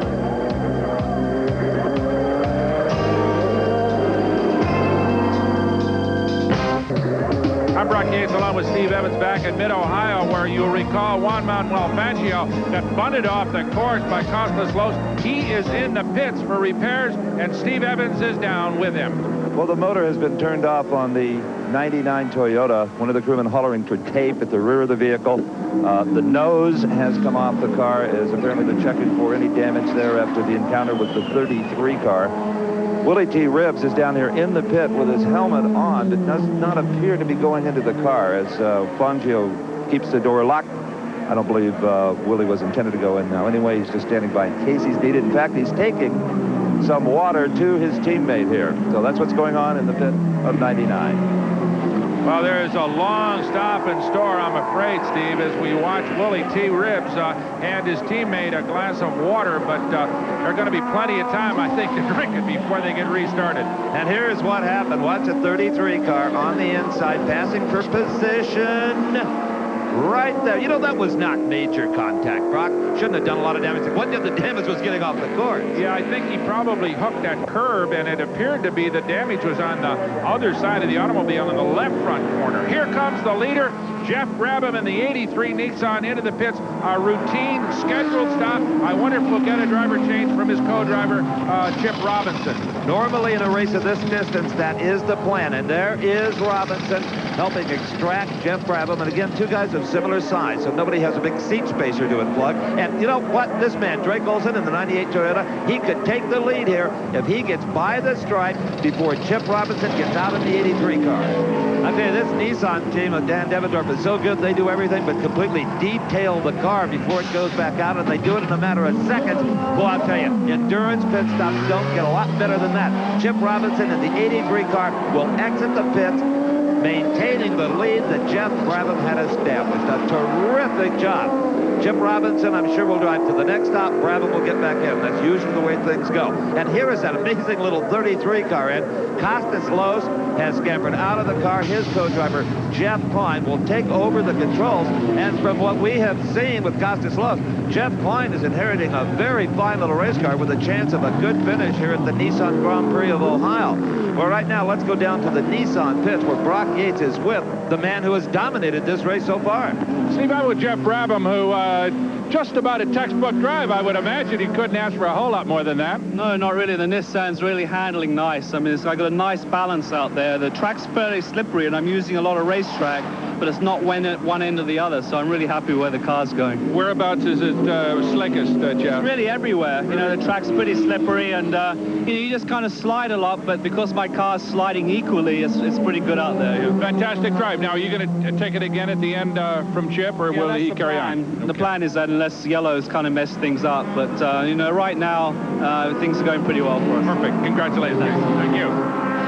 I'm Brock Yates along with Steve Evans back in mid-Ohio, where you'll recall Juan Manuel Fangio got bunted off the course by Costas Lowe's. He is in the pits for repairs, and Steve Evans is down with him. Well, the motor has been turned off on the 99 Toyota. One of the crewmen hollering for tape at the rear of the vehicle. The nose has come off the car, as apparently they're checking for any damage there after the encounter with the 33 car. Willie T. Ribbs is down here in the pit with his helmet on, but does not appear to be going into the car as Fangio keeps the door locked. I don't believe Willie was intended to go in now. Anyway, he's just standing by in case he's needed. In fact, he's taking some water to his teammate here. So that's what's going on in the pit of 99. Well, there is a long stop in store, I'm afraid, Steve, as we watch Willie T. Ribbs hand his teammate a glass of water, but there's going to be plenty of time, I think, to drink it before they get restarted. And here's what happened. Watch a 33 car on the inside, passing for position. Right there. You know, that was not major contact, Brock. Shouldn't have done a lot of damage. What did the damage was getting off the course? Yeah, I think he probably hooked that curb, and it appeared to be the damage was on the other side of the automobile in the left front corner. Here comes the leader, Jeff Brabham, in the 83 Nissan into the pits. A routine scheduled stop. I wonder if we'll get a driver change from his co-driver, Chip Robinson. Normally in a race of this distance, that is the plan. And there is Robinson helping extract Jeff Brabham. And again, two guys of similar size, so nobody has a big seat spacer to unplug. And you know what? This man, Drake Olson in the 98 Toyota, he could take the lead here if he gets by the stripe before Chip Robinson gets out of the 83 car. I tell you, this Nissan team of Dan Devendorf is so good. They do everything but completely detail the car before it goes back out, and they do it in a matter of seconds. Well, I'll tell you, endurance pit stops don't get a lot better than that. Chip Robinson in the 83 car will exit the pits, maintaining the lead that Jeff Brabham had established. A terrific job. Chip Robinson, I'm sure, will drive to the next stop. Brabham will get back in. That's usually the way things go. And here is that amazing little 33 car in. Costas Loos has scampered out of the car. His co-driver, Jeff Klein, will take over the controls. And from what we have seen with Costas Loos, Jeff Klein is inheriting a very fine little race car with a chance of a good finish here at the Nissan Grand Prix of Ohio. Well, right now, let's go down to the Nissan pits where Brock Yates is with the man who has dominated this race so far. Steve, I'm with Jeff Brabham, who just about a textbook drive. I would imagine he couldn't ask for a whole lot more than that. No, not really. The Nissan's really handling nice. I mean, I got a nice balance out there. The track's fairly slippery, and I'm using a lot of racetrack, but it's not one end or the other, so I'm really happy where the car's going. Whereabouts is it slickest, Jeff? It's really everywhere. You know, the track's pretty slippery, and you just kind of slide a lot, but because my car's sliding equally, it's pretty good out there. Yeah. Fantastic drive. Now, are you going to take it again at the end from Chip, or will he carry on? The plan is that unless yellows kind of mess things up, but you know, right now things are going pretty well for us. Perfect. Congratulations. Thank you.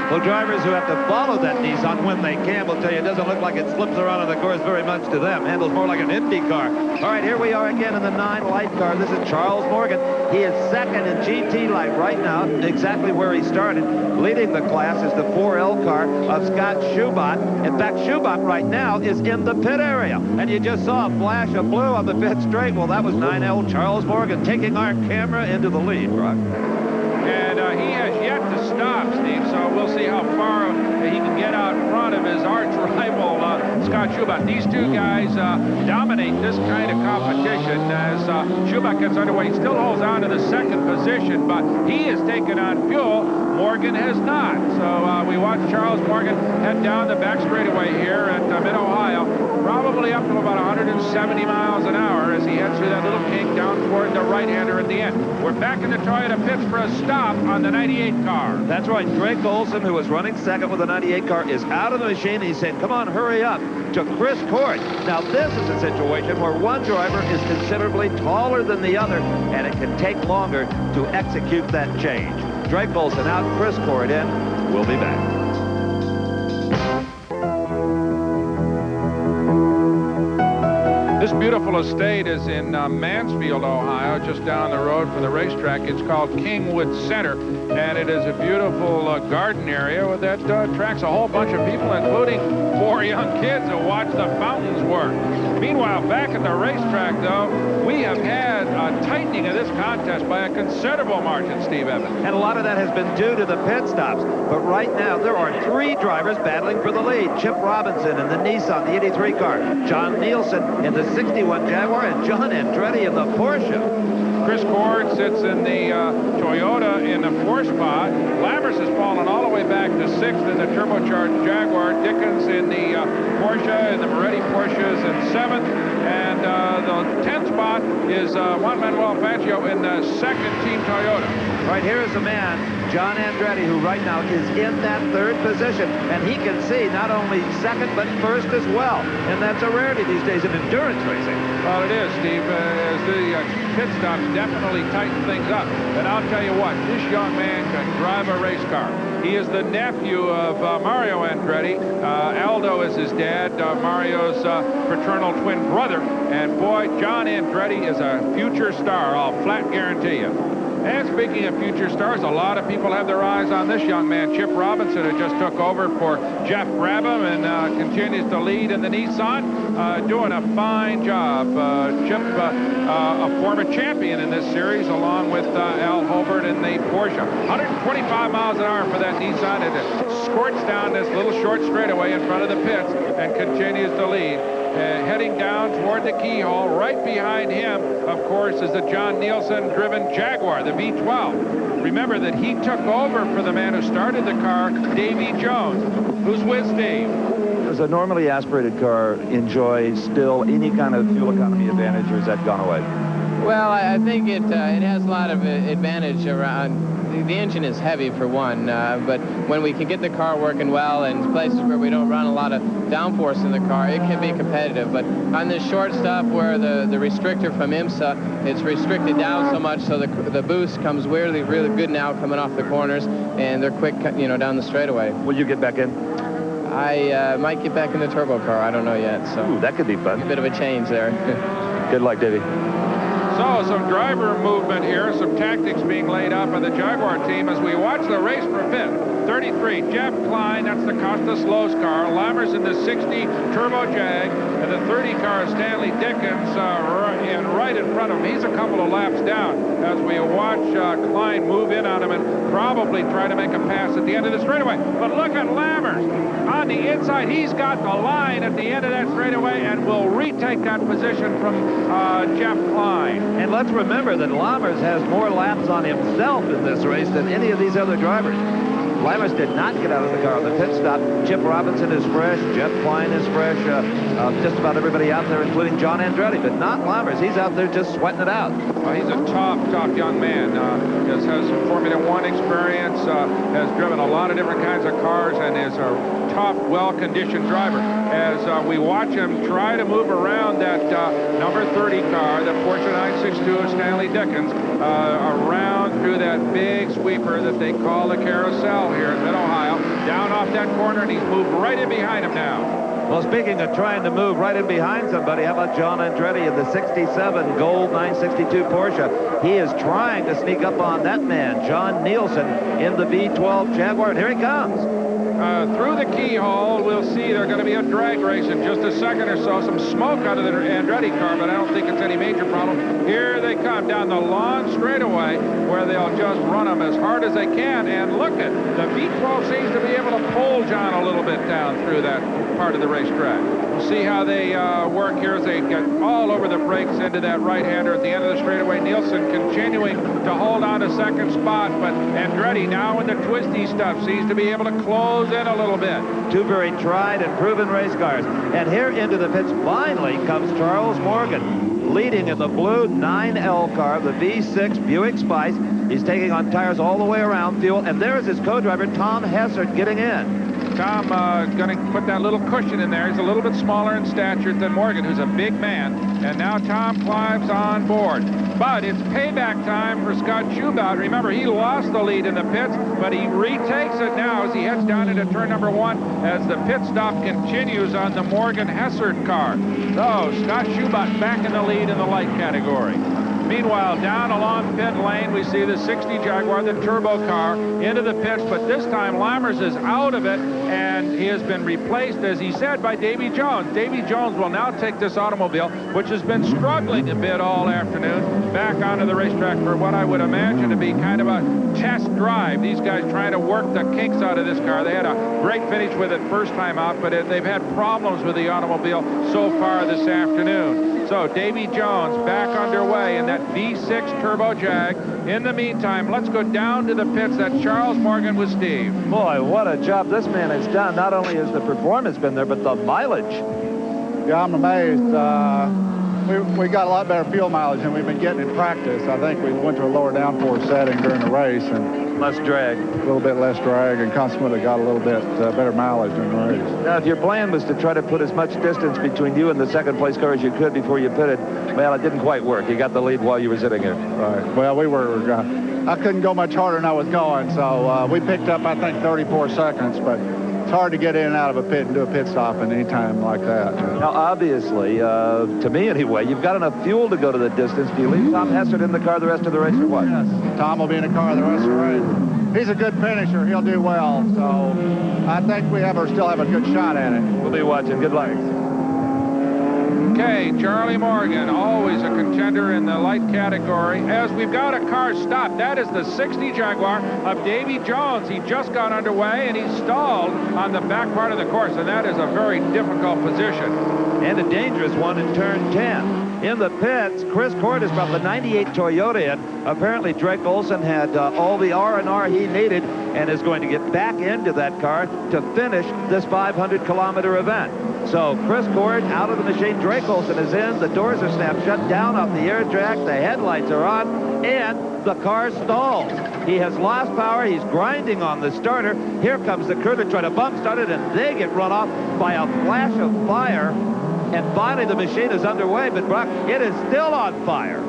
Well, drivers who have to follow that Nissan when they can will tell you it doesn't look like it slips around on the course very much to them. Handles more like an Indy car. All right, here we are again in the 9 light car. This is Charles Morgan. He is second in GT light right now, exactly where he started. Leading the class is the 4L car of Scott Schubot. In fact, Schubot right now is in the pit area. And you just saw a flash of blue on the pit straight. Well, that was 9L Charles Morgan taking our camera into the lead, Brock. And he has yet to stop, Steve, so we'll see how far he can get out in front of his arch rival, Scott Schubot. These two guys dominate this kind of competition as Schubot gets underway. He still holds on to the second position, but he has taken on fuel. Morgan has not. So we watch Charles Morgan head down the back straightaway here at Mid-Ohio, probably up to about 170 miles an hour as he heads through that little kink down toward the right-hander at the end. We're back in the Toyota pits for a stop on the 98 car. That's right. Drake Olson, who was running second with the 98 car, is out of the machine. He said, come on, hurry up, to Chris Court. Now, this is a situation where one driver is considerably taller than the other, and it can take longer to execute that change. Drake Olson out, Chris Court in. We'll be back. This beautiful estate is in Mansfield, Ohio, just down the road from the racetrack. It's called Kingwood Center, and it is a beautiful garden area that attracts a whole bunch of people, including 4 young kids who watch the fountains work. Meanwhile, back at the racetrack, though, we have had a tightening of this contest by a considerable margin, Steve Evans. And a lot of that has been due to the pit stops. But right now, there are 3 drivers battling for the lead. Chip Robinson in the Nissan, the 83 car. John Nielsen in the 61 Jaguar, and John Andretti in the Porsche. Chris Cord sits in the Toyota in the 4th spot. Lammers has fallen all the way back to 6th in the turbocharged Jaguar. Dickens in the Porsche, and the Moretti Porsche is in 7th. And the 10th spot is Juan Manuel Fangio in the 2nd Team Toyota. Right here is a man, John Andretti, who right now is in that 3rd position. And he can see not only 2nd, but 1st as well. And that's a rarity these days in endurance racing. Well, it is, Steve, as the pit stops definitely tighten things up. And I'll tell you what, this young man can drive a race car. He is the nephew of Mario Andretti. Aldo is his dad, Mario's fraternal twin brother. And boy, John Andretti is a future star, I'll flat guarantee you. And speaking of future stars, a lot of people have their eyes on this young man, Chip Robinson, who just took over for Jeff Brabham and continues to lead in the Nissan, doing a fine job. Chip, a former champion in this series, along with Al Holbert in the Porsche. 125 miles an hour for that Nissan, and it squirts down this little short straightaway in front of the pits and continues to lead. Heading down toward the keyhole. Right behind him, of course, is the John Nielsen-driven Jaguar, the V12. Remember that he took over for the man who started the car, Davy Jones. Who's with Steve? Does a normally aspirated car enjoy still any kind of fuel economy advantage, or has that gone away? Well, I think it has a lot of advantage around the engine is heavy for one, but when we can get the car working well and places where we don't run a lot of downforce in the car, it can be competitive. But on this short stuff where the restrictor from IMSA, it's restricted down so much so the boost comes really good now coming off the corners, and they're quick, down the straightaway. Will you get back in? I might get back in the turbo car. I don't know yet. So ooh, that could be fun. A bit of a change there. Good luck, Davey. So some driver movement here, some tactics being laid out by the Jaguar team as we watch the race for fifth. 33, Jeff Klein, that's the Costa Slows car. Lammers in the 60 Turbo Jag, and the 30 car is Stanley Dickens right in front of him. He's a couple of laps down as we watch Klein move in on him and probably try to make a pass at the end of the straightaway. But look at Lammers on the inside. He's got the line at the end of that straightaway and will retake that position from Jeff Klein. And let's remember that Lammers has more laps on himself in this race than any of these other drivers. Lammers did not get out of the car on the pit stop. Chip Robinson is fresh. Jeff Klein is fresh. Just about everybody out there, including John Andretti, but not Lammers. He's out there just sweating it out. He's a tough young man. Has some Formula One experience, has driven a lot of different kinds of cars, and is a tough, well-conditioned driver. As we watch him try to move around that number 30 car, the Porsche 962 of Stanley Dickens, around through that big sweeper that they call the carousel here in Mid-Ohio, down off that corner, and he's moved right in behind him now. Well, speaking of trying to move right in behind somebody, how about John Andretti in the 67 Gold 962 Porsche? He is trying to sneak up on that man, John Nielsen, in the V12 Jaguar, and here he comes. Through the keyhole, we'll see there's going to be a drag race in just a second or so. Some smoke out of the Andretti car, but I don't think it's any major problem. Here they come down the long straightaway where they'll just run them as hard as they can. And look at the V12 seems to be able to pull John a little bit down through that part of the racetrack. We'll see how they work here as they get all over the brakes into that right-hander at the end of the straightaway. Nielsen continuing to hold on to second spot, but Andretti now in the twisty stuff seems to be able to close in a little bit. Two very tried and proven race cars. And here into the pits finally comes Charles Morgan, leading in the blue 9L car, the V6 Buick Spice. He's taking on tires all the way around, fuel, and there is his co-driver, Tom Hessert, getting in. Tom going to put that little cushion in there. He's a little bit smaller in stature than Morgan, who's a big man. And now Tom climbs on board. But it's payback time for Scott Schubert. Remember, he lost the lead in the pits, but he retakes it now as he heads down into turn number 1 as the pit stop continues on the Morgan Hessert car. So Scott Schubert back in the lead in the light category. Meanwhile, down along pit lane, we see the 60 Jaguar, the turbo car, into the pits, but this time Lammers is out of it, and he has been replaced, as he said, by Davy Jones. Davy Jones will now take this automobile, which has been struggling a bit all afternoon, back onto the racetrack for what I would imagine to be kind of a test drive. These guys trying to work the kinks out of this car. They had a great finish with it first time out, but they've had problems with the automobile so far this afternoon. So Davy Jones back underway in that V6 Turbo Jag. In the meantime, let's go down to the pits. That's Charles Morgan with Steve. Boy, what a job this man has done. Not only has the performance been there, but the mileage. Yeah, I'm amazed. We got a lot better fuel mileage than we've been getting in practice. I think we went to a lower downforce setting during the race, and less drag. A little bit less drag, and consequently got a little bit better mileage in the race. Now, if your plan was to try to put as much distance between you and the second place car as you could before you pitted, well, it didn't quite work. You got the lead while you were sitting here. Right. Well, we were. I couldn't go much harder than I was going, so we picked up, I think, 34 seconds, but it's hard to get in and out of a pit and do a pit stop at any time like that. Now, obviously, to me anyway, you've got enough fuel to go to the distance. Do you leave Tom Hessert in the car the rest of the race or what? Yes. Tom will be in the car the rest of the race. He's a good finisher. He'll do well. So I think we still have a good shot at it. We'll be watching. Good luck. Okay, Charlie Morgan, always a contender in the light category. As we've got a car stopped, that is the 60 Jaguar of Davy Jones. He just got underway, and he stalled on the back part of the course, and that is a very difficult position. And a dangerous one in turn 10. In the pits, Chris Court has brought the 98 Toyota in. Apparently, Drake Olson had all the R&R he needed and is going to get back into that car to finish this 500-kilometer event. So Chris Court out of the machine. Drake Olson is in. The doors are snapped shut, down off the air track. The headlights are on. and the car stalls. He has lost power. He's grinding on the starter. Here comes the crew to try to bump start it, and they get run off by a flash of fire. And finally, the machine is underway, but Brock, it is still on fire.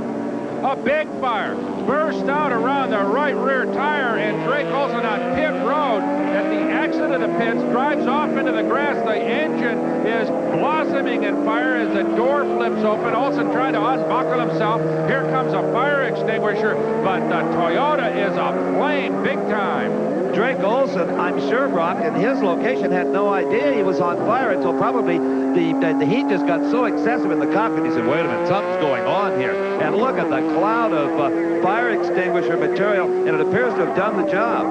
A big fire burst out around the right rear tire, and Drake Olson on pit road at the exit of the pits drives off into the grass. The engine is blossoming in fire as the door flips open. Olson trying to unbuckle himself. Here comes a fire extinguisher, but the Toyota is aflame big time. Drake Olson, I'm sure, Brock, in his location had no idea he was on fire until probably the heat just got so excessive in the cockpit. He said, wait a minute, something's going on here. And look at the cloud of fire extinguisher material, and it appears to have done the job.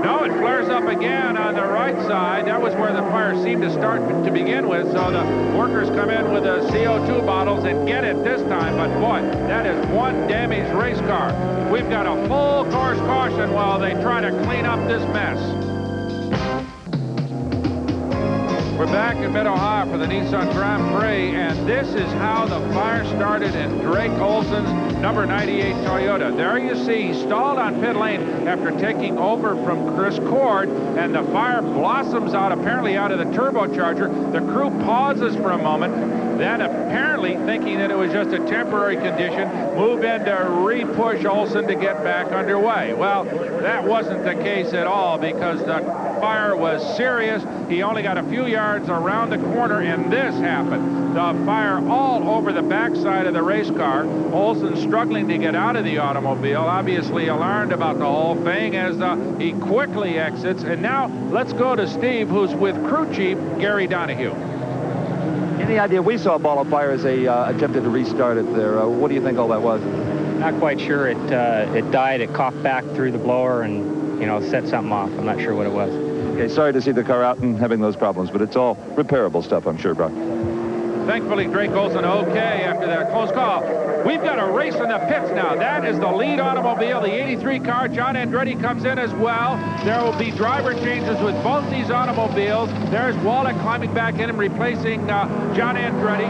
No, it flares up again on the right side. That was where the fire seemed to start to begin with, so the workers come in with the CO2 bottles and get it this time. But boy, that is one damaged race car. We've got a full course caution while they try to clean up this mess. We're back in Mid-Ohio for the Nissan Grand Prix, and this is how the fire started in Drake Olson's number 98 Toyota. There you see, he stalled on pit lane after taking over from Chris Cord, and the fire blossoms out, apparently out of the turbocharger. The crew pauses for a moment, then apparently thinking that it was just a temporary condition, move in to re-push Olson to get back underway. Well, that wasn't the case at all, because the fire was serious. He only got a few yards around the corner, and this happened. The fire all over the backside of the race car. Olson struggling to get out of the automobile, obviously alarmed about the whole thing as he quickly exits. And now let's go to Steve, who's with crew chief Gary Donahue. Any idea? We saw a ball of fire as they attempted to restart it there. What do you think all that was? Not quite sure. It died. It coughed back through the blower and, you know, set something off. I'm not sure what it was. Okay, sorry to see the car out and having those problems, but it's all repairable stuff, I'm sure, Brock. Thankfully, Drake Olson okay after that close call. We've got a race in the pits now. That is the lead automobile, the 83 car. John Andretti comes in as well. There will be driver changes with both these automobiles. There's Wallach climbing back in and replacing John Andretti.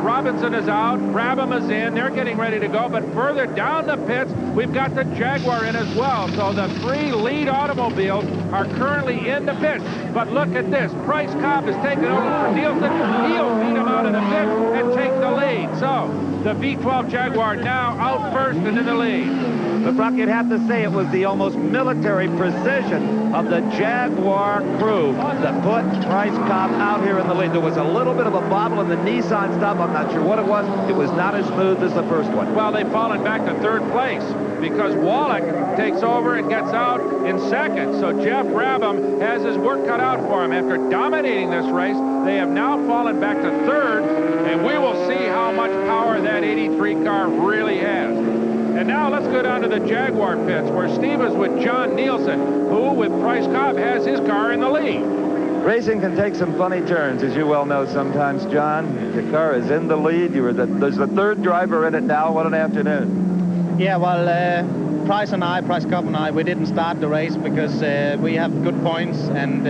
Robinson is out. Brabham is in. They're getting ready to go. But further down the pits, we've got the Jaguar in as well. So the three lead automobiles are currently in the pits. But look at this. Bryce Cobb is taking over for Nielsen. He'll beat him out of the pit and take the lead. So the V12 Jaguar now out first and in the lead. But Brock, you'd have to say it was the almost military precision of the Jaguar crew that put Bryce Cobb out here in the lead. There was a little bit of a bobble in the Nissan stop. I'm not sure what it was. It was not as smooth as the first one. Well, they've fallen back to third place because Wallach takes over and gets out in second. So Jeff Brabham has his work cut out for him. After dominating this race, they have now fallen back to third, and we will see how much power that 83 car really has. And now let's go down to the Jaguar pits, where Steve is with John Nielsen, who, with Bryce Cobb, has his car in the lead. Racing can take some funny turns, as you well know sometimes, John. Your car is in the lead. There's the third driver in it now. What an afternoon. Yeah, well, Bryce Cobb and I, we didn't start the race because we have good points, and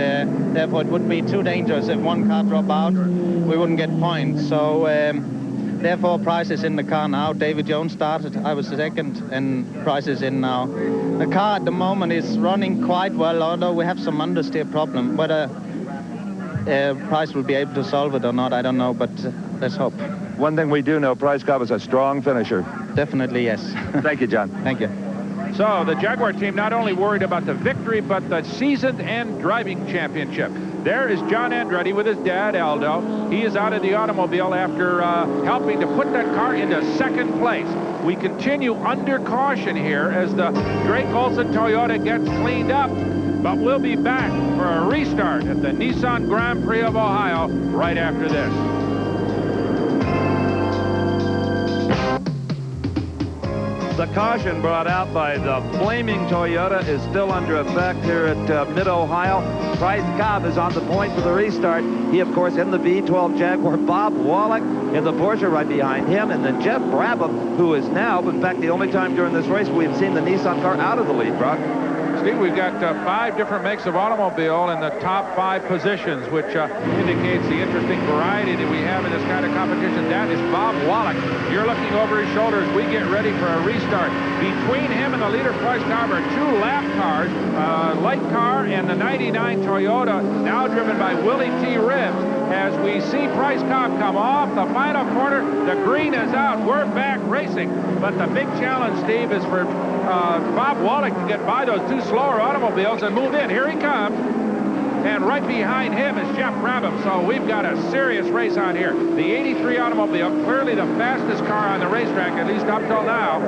therefore it would be too dangerous if one car dropped out. We wouldn't get points. So therefore Bryce is in the car now. David Jones started. I was second, and Bryce is in now. The car at the moment is running quite well, although we have some understeer problem. Whether Bryce will be able to solve it or not, I don't know, but let's hope. One thing we do know, Bryce Cobb is a strong finisher. Definitely, yes. Thank you, John. Thank you. So the Jaguar team not only worried about the victory, but the season and driving championship. There is John Andretti with his dad, Aldo. He is out of the automobile after helping to put that car into second place. We continue under caution here as the Drake Olson Toyota gets cleaned up. But we'll be back for a restart at the Nissan Grand Prix of Ohio right after this. The caution brought out by the flaming Toyota is still under effect here at Mid-Ohio. Bryce Cobb is on the point for the restart. He, of course, in the V12 Jaguar. Bob Wallach in the Porsche right behind him. And then Jeff Brabham, who is now, in fact, the only time during this race we've seen the Nissan car out of the lead, Brock. Steve, we've got 5 different makes of automobile in the top 5 positions, which indicates the interesting variety that we have in this kind of competition. That is Bob Wallach. You're looking over his shoulders. We get ready for a restart. Between him and the leader, Price Cobb, are 2 lap cars, light car and the 99 Toyota, now driven by Willie T. Ribbs. As we see Price Cobb come off the final corner, the green is out. We're back racing. But the big challenge, Steve, is for Bob Wallach to get by those 2 slower automobiles and move in. Here he comes. And right behind him is Jeff Brabham. So we've got a serious race on here. The 83 automobile, clearly the fastest car on the racetrack, at least up till now.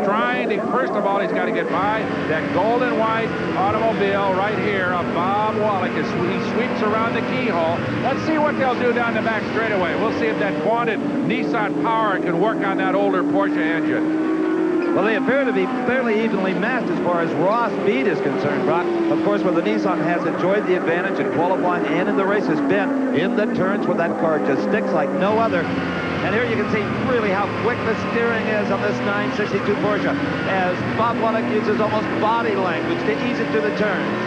Trying to, first of all, he's got to get by that gold and white automobile right here of Bob Wallach as he sweeps around the keyhole. Let's see what they'll do down the back straightaway. We'll see if that vaunted Nissan Power can work on that older Porsche engine. Well, they appear to be fairly evenly matched as far as raw speed is concerned, Brock. Of course, where the Nissan has enjoyed the advantage in qualifying and in the race has been in the turns where that car just sticks like no other. And here you can see really how quick the steering is on this 962 Porsche as Bob Wallach uses almost body language to ease it to the turns.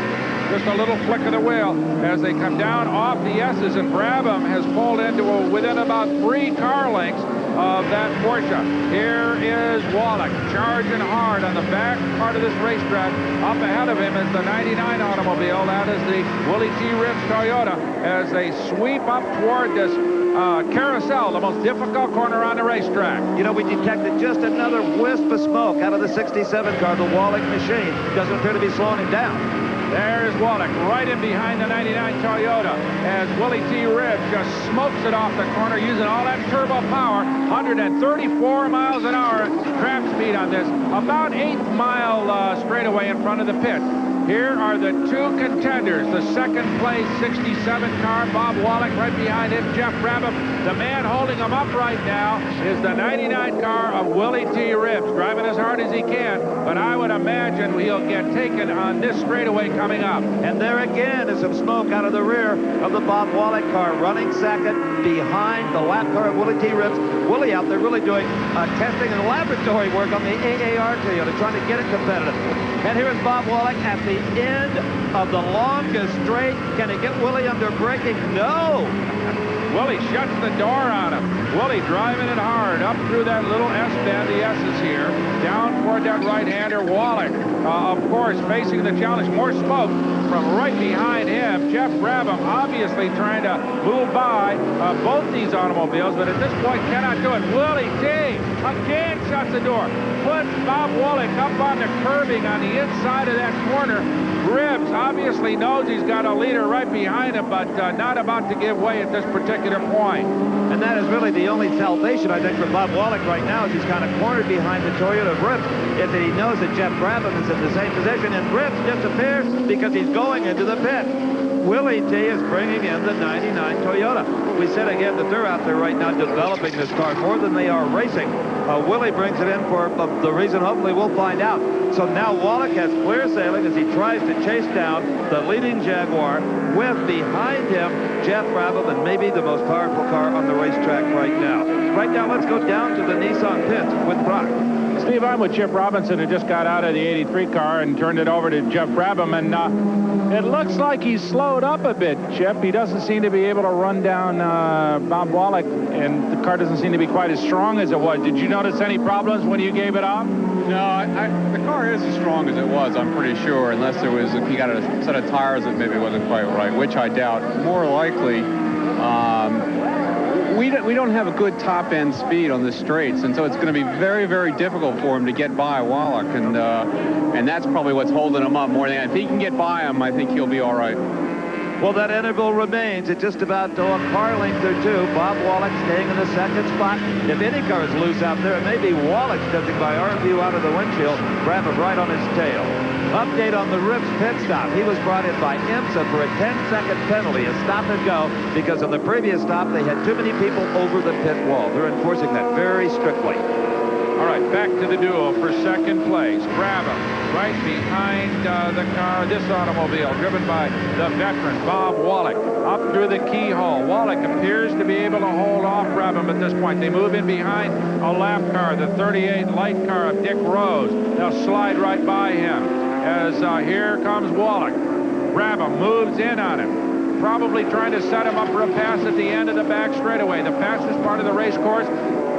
Just a little flick of the wheel as they come down off the S's, and Brabham has pulled into within about 3 car lengths of that Porsche. Here is Wallach charging hard on the back part of this racetrack. Up ahead of him is the 99 automobile. That is the Willie T. Ribbs Toyota as they sweep up toward this carousel, the most difficult corner on the racetrack. You know, we detected just another wisp of smoke out of the 67 car, the Wallach machine. Doesn't appear to be slowing him down. There's Wallach right in behind the 99 Toyota as Willie T. Ribbs just smokes it off the corner using all that turbo power. 134 miles an hour trap speed on this. About 8-mile straightaway in front of the pit. Here are the 2 contenders. The second place 67 car, Bob Wallach, right behind him, Jeff Brabham. The man holding him up right now is the 99 car of Willie T. Ribbs, driving as hard as he can, but I would imagine he'll get taken on this straightaway coming up. And there again is some smoke out of the rear of the Bob Wallach car, running second behind the lap car of Willie T. Ribbs. Willie out there really doing testing and laboratory work on the AAR Toyota, trying to get it competitive. And here is Bob Wallach at the end of the longest straight. Can he get Willie under braking? No! Willie shuts the door on him. Willie driving it hard up through that little S-bend. The S is here. Down toward that right-hander, Wallach. Of course, facing the challenge. More smoke from right behind him. Jeff Brabham obviously trying to move by both these automobiles, but at this point cannot do it. Willie T. again shuts the door. Puts Bob Wallach up on the curbing on the inside of that corner. Ribbs obviously knows he's got a leader right behind him, but not about to give way at this particular point. And that is really the only salvation, I think, for Bob Wallach right now, is he's kind of cornered behind the Toyota of Ribbs. If he knows that Jeff Brabham is in the same position, and Ribbs disappears because he's going into the pit. Willie T. is bringing in the 99 Toyota. We said again that they're out there right now developing this car more than they are racing. Willie brings it in for the reason hopefully we'll find out. So now Wallach has clear sailing as he tries to chase down the leading Jaguar with behind him Jeff Brabham and maybe the most powerful car on the racetrack right now. Right now, let's go down to the Nissan pit with Brock. Steve, I'm with Chip Robinson, who just got out of the 83 car and turned it over to Jeff Brabham, and it looks like he's slowed up a bit, Chip. He doesn't seem to be able to run down Bob Wallach, and the car doesn't seem to be quite as strong as it was. Did you notice any problems when you gave it up? No, the car is as strong as it was, I'm pretty sure, unless there was, he got a set of tires that maybe wasn't quite right, which I doubt. More likely, we don't have a good top-end speed on the straights, and so it's going to be very, very difficult for him to get by Wallach, and that's probably what's holding him up more than if he can get by him, I think he'll be all right. Well, that interval remains at just about a car length or 2. Bob Wallach staying in the second spot. If any car is loose out there, it may be Wallach, judging by our view out of the windshield. Brabham right on his tail. Update on the Ribbs pit stop. He was brought in by IMSA for a 10-second penalty, a stop and go, because on the previous stop they had too many people over the pit wall. They're enforcing that very strictly. All right, back to the duo for second place. Brabham right behind the car, this automobile, driven by the veteran Bob Wallach. Up through the keyhole. Wallach appears to be able to hold off Brabham at this point. They move in behind a lap car, the 38 light car of Dick Rose. They'll slide right by him. as here comes Wallach. Brabham moves in on him, probably trying to set him up for a pass at the end of the back straightaway, the fastest part of the race course.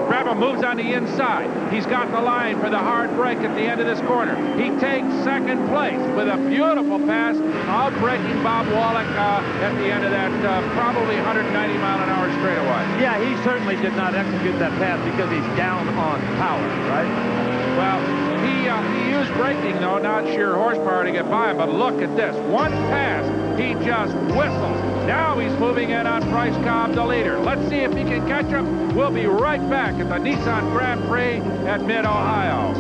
Brabham moves on the inside. He's got the line for the hard break at the end of this corner. He takes second place with a beautiful pass, outbreaking Bob Wallach at the end of that probably 190-mile-an-hour straightaway. Yeah, he certainly did not execute that pass because he's down on power, right? Well, he used braking, though, not sheer horsepower to get by him. But look at this. One pass, he just whistles. Now he's moving in on Bryce Cobb, the leader. Let's see if he can catch him. We'll be right back at the Nissan Grand Prix at Mid-Ohio.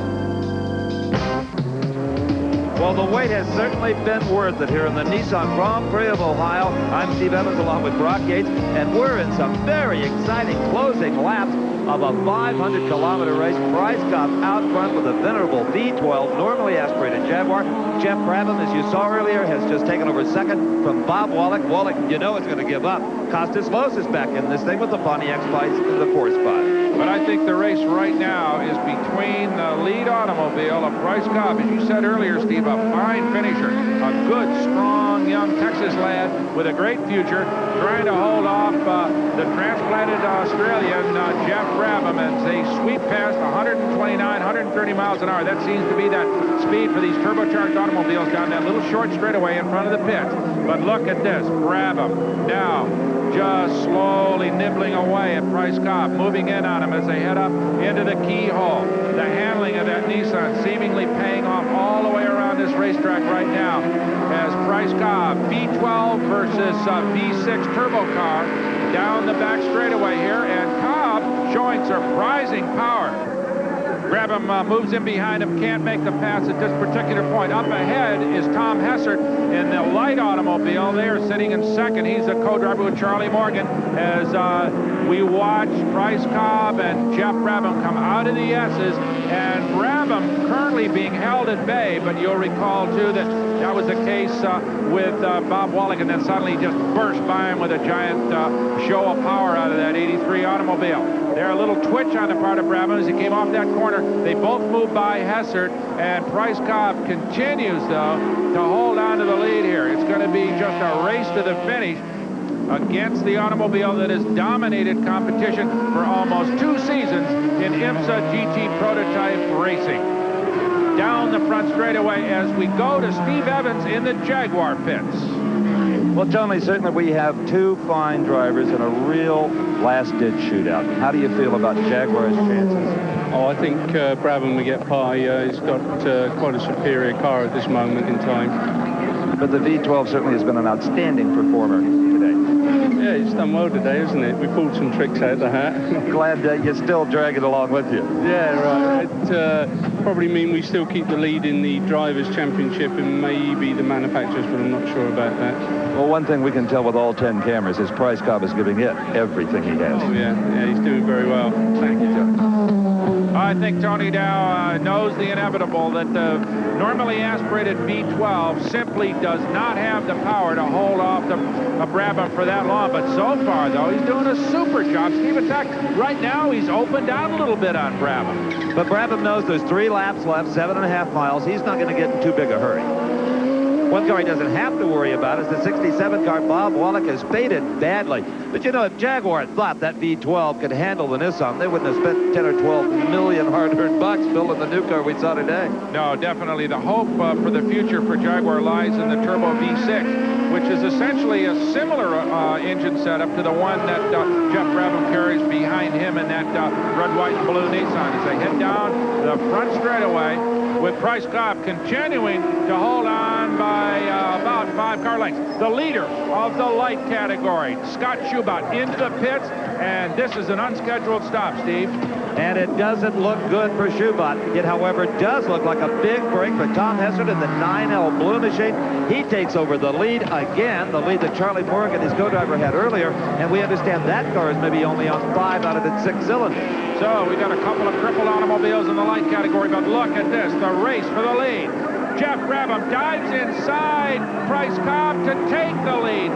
Well, the wait has certainly been worth it here in the Nissan Grand Prix of Ohio. I'm Steve Evans along with Brock Yates, and we're in some very exciting closing laps of a 500-kilometer race. Bryce Cobb out front with a venerable V12, normally aspirated Jaguar. Jeff Brabham, as you saw earlier, has just taken over second from Bob Wallach. Wallach, you know, is going to give up. Costas Los is back in this thing with the Pontiac Spice in the 4th spot. But I think the race right now is between the lead automobile of Bryce Cobb, as you said earlier, Steve, a fine finisher, a good, strong, young Texas lad with a great future, trying to hold off the transplanted Australian Jeff Brabham as they sweep past 129, 130 miles an hour. That seems to be that speed for these turbocharged automobiles down that little short straightaway in front of the pit. But look at this, Brabham now just slowly nibbling away at Bryce Cobb, moving in on him as they head up into the keyhole. The handling of that Nissan seemingly paying off all the way around this racetrack right now as Bryce Cobb, V12 versus V6 turbo car, down the back straightaway here, and Cobb showing surprising power. Brabham moves in behind him, can't make the pass at this particular point. Up ahead is Tom Hessert in the light automobile. They are sitting in second. He's a co-driver with Charlie Morgan as we watch Bryce Cobb and Jeff Brabham come out of the S's, and Brabham currently being held at bay, but you'll recall too that was the case with Bob Wallach, and then suddenly just burst by him with a giant show of power out of that 83 automobile. There a little twitch on the part of Brabham as he came off that corner. They both moved by Hessert, and Bryce Cobb continues, though, to hold on to the lead here. It's going to be just a race to the finish against the automobile that has dominated competition for almost 2 seasons in IMSA GT prototype racing. Down the front straightaway as we go to Steve Evans in the Jaguar pits. Well, Tony, certainly we have 2 fine drivers in a real last-ditch shootout. How do you feel about Jaguar's chances? Oh, I think Brabham will get by. He's got quite a superior car at this moment in time. But the V12 certainly has been an outstanding performer today. Yeah, he's done well today, hasn't it? We pulled some tricks out of the hat. Glad that you still drag it along with you. Yeah, right. It probably mean we still keep the lead in the Drivers' Championship and maybe the manufacturers, but I'm not sure about that. Well, one thing we can tell with all 10 cameras is Bryce Cobb is giving it everything he has. Oh, yeah, he's doing very well. Thank you, Tony. I think Tony Dow knows the inevitable, that the normally aspirated V12 simply does not have the power to hold off the Brabham for that long. But so far, though, he's doing a super job. Steve, in fact, right now he's opened out a little bit on Brabham. But Brabham knows there's 3 laps left, 7.5 miles. He's not going to get in too big a hurry. One car he doesn't have to worry about is the 67 car. Bob Wallach has faded badly. But you know, if Jaguar thought that V12 could handle the Nissan, they wouldn't have spent 10 or 12 million hard-earned bucks building the new car we saw today. No, definitely. The hope for the future for Jaguar lies in the Turbo V6, which is essentially a similar engine setup to the one that Jeff Brabham carries behind him in that red, white, and blue Nissan as they head down the front straightaway, with Bryce Cobb continuing to hold on by about 5 car lengths. The leader of the light category, Scott Schubert, into the pits, and this is an unscheduled stop, Steve. And it doesn't look good for Schubert. It, however, does look like a big break for Tom Hessert in the 9L Blue Machine. He takes over the lead again, the lead that Charlie Morgan, his co-driver, had earlier. And we understand that car is maybe only on 5 out of its 6 cylinders. So we got a couple of crippled automobiles in the light category, but look at this, the race for the lead. Jeff Brabham dives inside Bryce Cobb to take the lead.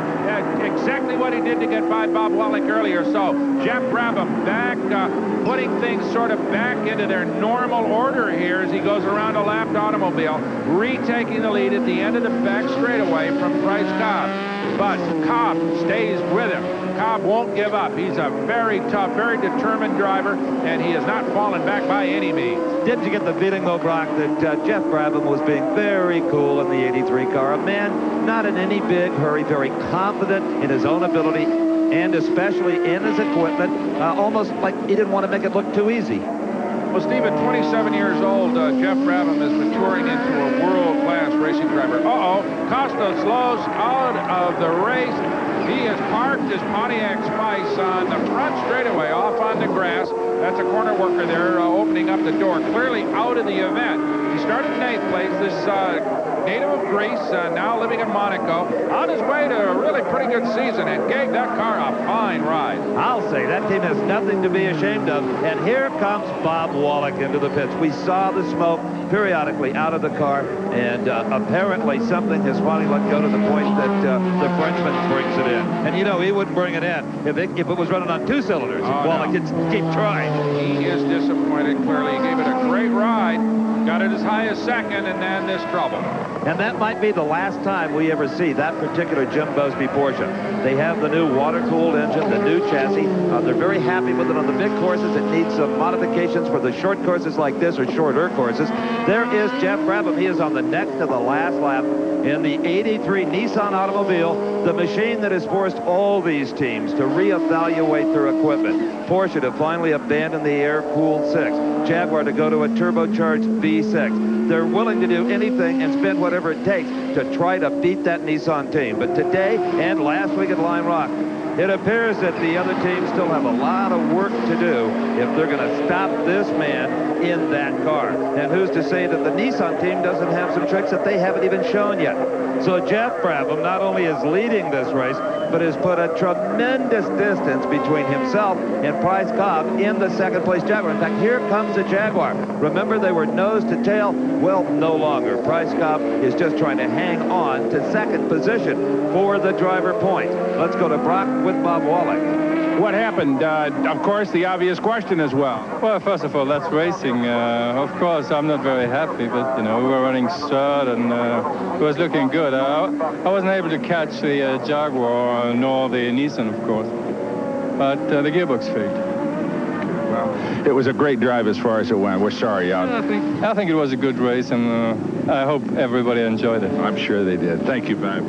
Exactly what he did to get by Bob Wallach earlier. So Jeff Brabham back, putting things sort of back into their normal order here as he goes around a lapped automobile. automobile, retaking the lead at the end of the back straightaway from Bryce Cobb. But Cobb stays with him. Cobb won't give up. He's a very tough, very determined driver, and he has not fallen back by any means. Did you get the feeling, though, Brock, that Jeff Brabham was being very cool in the 83 car? A man not in any big hurry, very confident in his own ability, and especially in his equipment, almost like he didn't want to make it look too easy. Well, Steve, at 27 years old, Jeff Brabham is maturing into a world-class racing driver. Costa slows out of the race. He has parked his Pontiac Spice on the front straightaway off on the grass. That's a corner worker there opening up the door, clearly out of the event. He started in 8th place. This native of Greece, now living in Monaco, on his way to a really pretty good season, and gave that car a fine ride. I'll say that team has nothing to be ashamed of. And here comes Bob Wallach into the pits. We saw the smoke periodically out of the car, and apparently something has finally let go to the point that the Frenchman brings it in. And you know, he wouldn't bring it in if it was running on 2 cylinders. Wallach could keep trying. He is disappointed, clearly. He gave it a great ride, got it as high as 2nd, and then this trouble. And that might be the last time we ever see that particular Jim Busby Porsche. They have the new water-cooled engine, the new chassis. They're very happy with it on the big courses. It needs some modifications for the short courses like this, or shorter courses. There is Jeff Brabham. He is on the next to the last lap in the 83 Nissan automobile, the machine that has forced all these teams to reevaluate their equipment. Porsche to finally abandon the air-cooled 6. Jaguar to go to a turbocharged V6. They're willing to do anything and spend whatever it takes to try to beat that Nissan team. But today and last week at Lime Rock, it appears that the other teams still have a lot of work to do if they're going to stop this man in that car. And who's to say that the Nissan team doesn't have some tricks that they haven't even shown yet? So Jeff Brabham not only is leading this race, but has put a tremendous distance between himself and Bryce Cobb in the 2nd place Jaguar. In fact, here comes the Jaguar. Remember, they were nose to tail? Well, no longer. Bryce Cobb is just trying to hang on to 2nd position for the driver point. Let's go to Brock with Bob Wallach. What happened? Of course, the obvious question as well. Well, first of all, that's racing. Of course, I'm not very happy, but, you know, we were running 3rd, and it was looking good. I wasn't able to catch the Jaguar, nor the Nissan, of course. But the gearbox failed. Well, it was a great drive as far as it went. We're sorry, I think it was a good race, and I hope everybody enjoyed it. I'm sure they did. Thank you, Bob.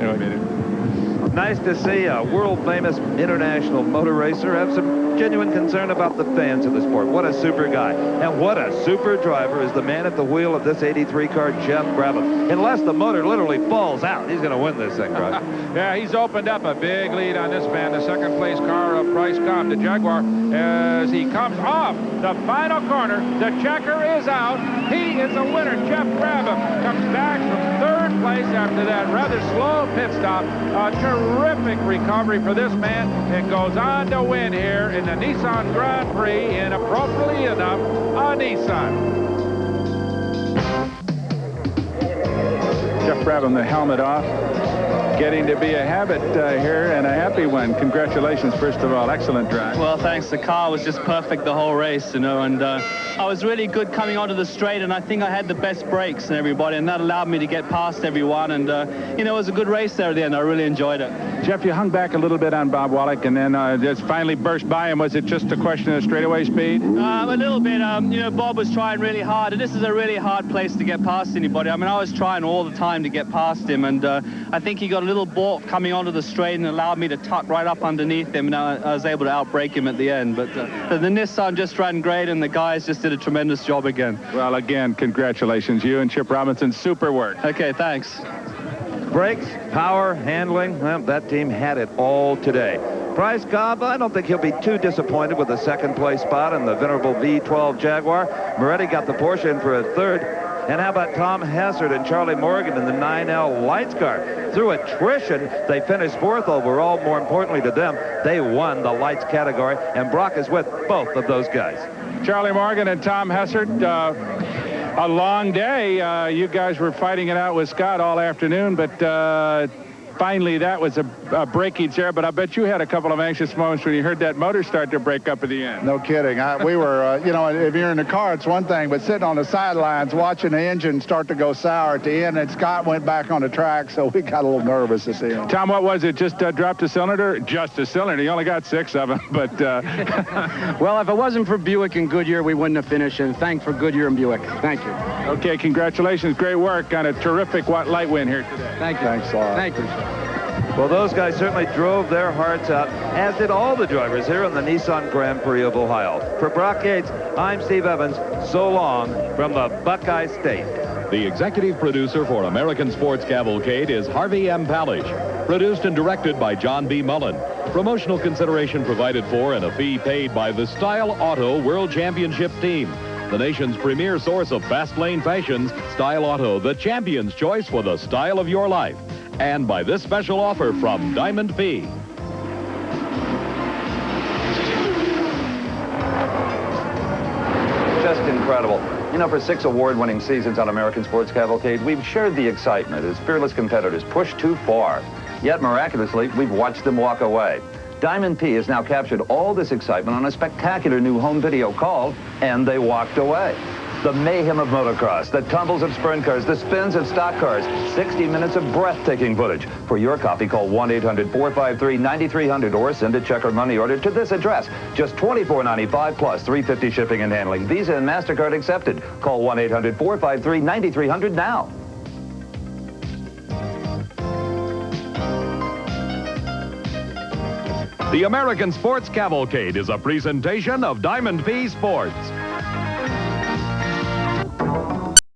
Nice to see a world-famous international motor racer have some genuine concern about the fans of the sport. What a super guy. And what a super driver is the man at the wheel of this 83 car, Jeff Brabham. Unless the motor literally falls out, he's going to win this thing, Brock. Yeah, he's opened up a big lead on this man, the 2nd place car of Bryce Cobb, the Jaguar, as he comes off the final corner. The checker is out. He is a winner. Jeff Brabham comes back from 3rd place after that rather slow pit stop. A terrific recovery for this man, and goes on to win here in the Nissan Grand Prix in, appropriately enough, a Nissan. Jeff Brabham, the helmet off. Getting to be a habit here, and a happy one. Congratulations, first of all. Excellent drive. Well, thanks. The car was just perfect the whole race, you know, and I was really good coming onto the straight, and I think I had the best brakes and everybody, and that allowed me to get past everyone, and, you know, it was a good race there at the end. I really enjoyed it. Jeff, you hung back a little bit on Bob Wallach, and then just finally burst by him. Was it just a question of straightaway speed? A little bit. You know, Bob was trying really hard, and this is a really hard place to get past anybody. I mean, I was trying all the time to get past him, and I think he got a little balk coming onto the straight and allowed me to tuck right up underneath him, and I was able to outbrake him at the end. But the Nissan just ran great, and the guys just did a tremendous job again. Well, again, congratulations. You and Chip Robinson, super work. Okay, thanks. Brakes, power, handling, well, that team had it all today. Bryce Cobb, I don't think he'll be too disappointed with the 2nd place spot in the venerable V12 Jaguar. Moretti got the Porsche in for a 3rd. And how about Tom Hessert and Charlie Morgan in the 9L Lights car? Through attrition, they finished 4th overall. More importantly to them, they won the Lights category, and Brock is with both of those guys. Charlie Morgan and Tom Hessert, a long day. You guys were fighting it out with Scott all afternoon, but finally, that was a breakage there, but I bet you had a couple of anxious moments when you heard that motor start to break up at the end. No kidding. We were, you know, if you're in the car, it's one thing, but sitting on the sidelines watching the engine start to go sour at the end, and Scott went back on the track, so we got a little nervous at the end. Tom, what was it? Just dropped a cylinder? Just a cylinder. You only got 6 of them, but... Well, if it wasn't for Buick and Goodyear, we wouldn't have finished, and thanks for Goodyear and Buick. Thank you. Okay, congratulations. Great work on a terrific light win here today. Thank you. Thanks a lot. Thank you. Well, those guys certainly drove their hearts out, as did all the drivers here in the Nissan Grand Prix of Ohio. For Brock Yates, I'm Steve Evans. So long from the Buckeye State. The executive producer for American Sports Cavalcade is Harvey M. Palish. Produced and directed by John B. Mullen. Promotional consideration provided for and a fee paid by the Style Auto World Championship Team. The nation's premier source of fast lane fashions, Style Auto, the champion's choice for the style of your life. And by this special offer from Diamond P. Just incredible. You know, for 6 award-winning seasons on American Sports Cavalcade, we've shared the excitement as fearless competitors push too far. Yet, miraculously, we've watched them walk away. Diamond P has now captured all this excitement on a spectacular new home video called And They Walked Away. The mayhem of motocross, the tumbles of sprint cars, the spins of stock cars, 60 minutes of breathtaking footage. For your copy, call 1-800-453-9300 or send a check or money order to this address. Just $24.95 plus $3.50 shipping and handling. Visa and MasterCard accepted. Call 1-800-453-9300 now. The American Sports Cavalcade is a presentation of Diamond P Sports.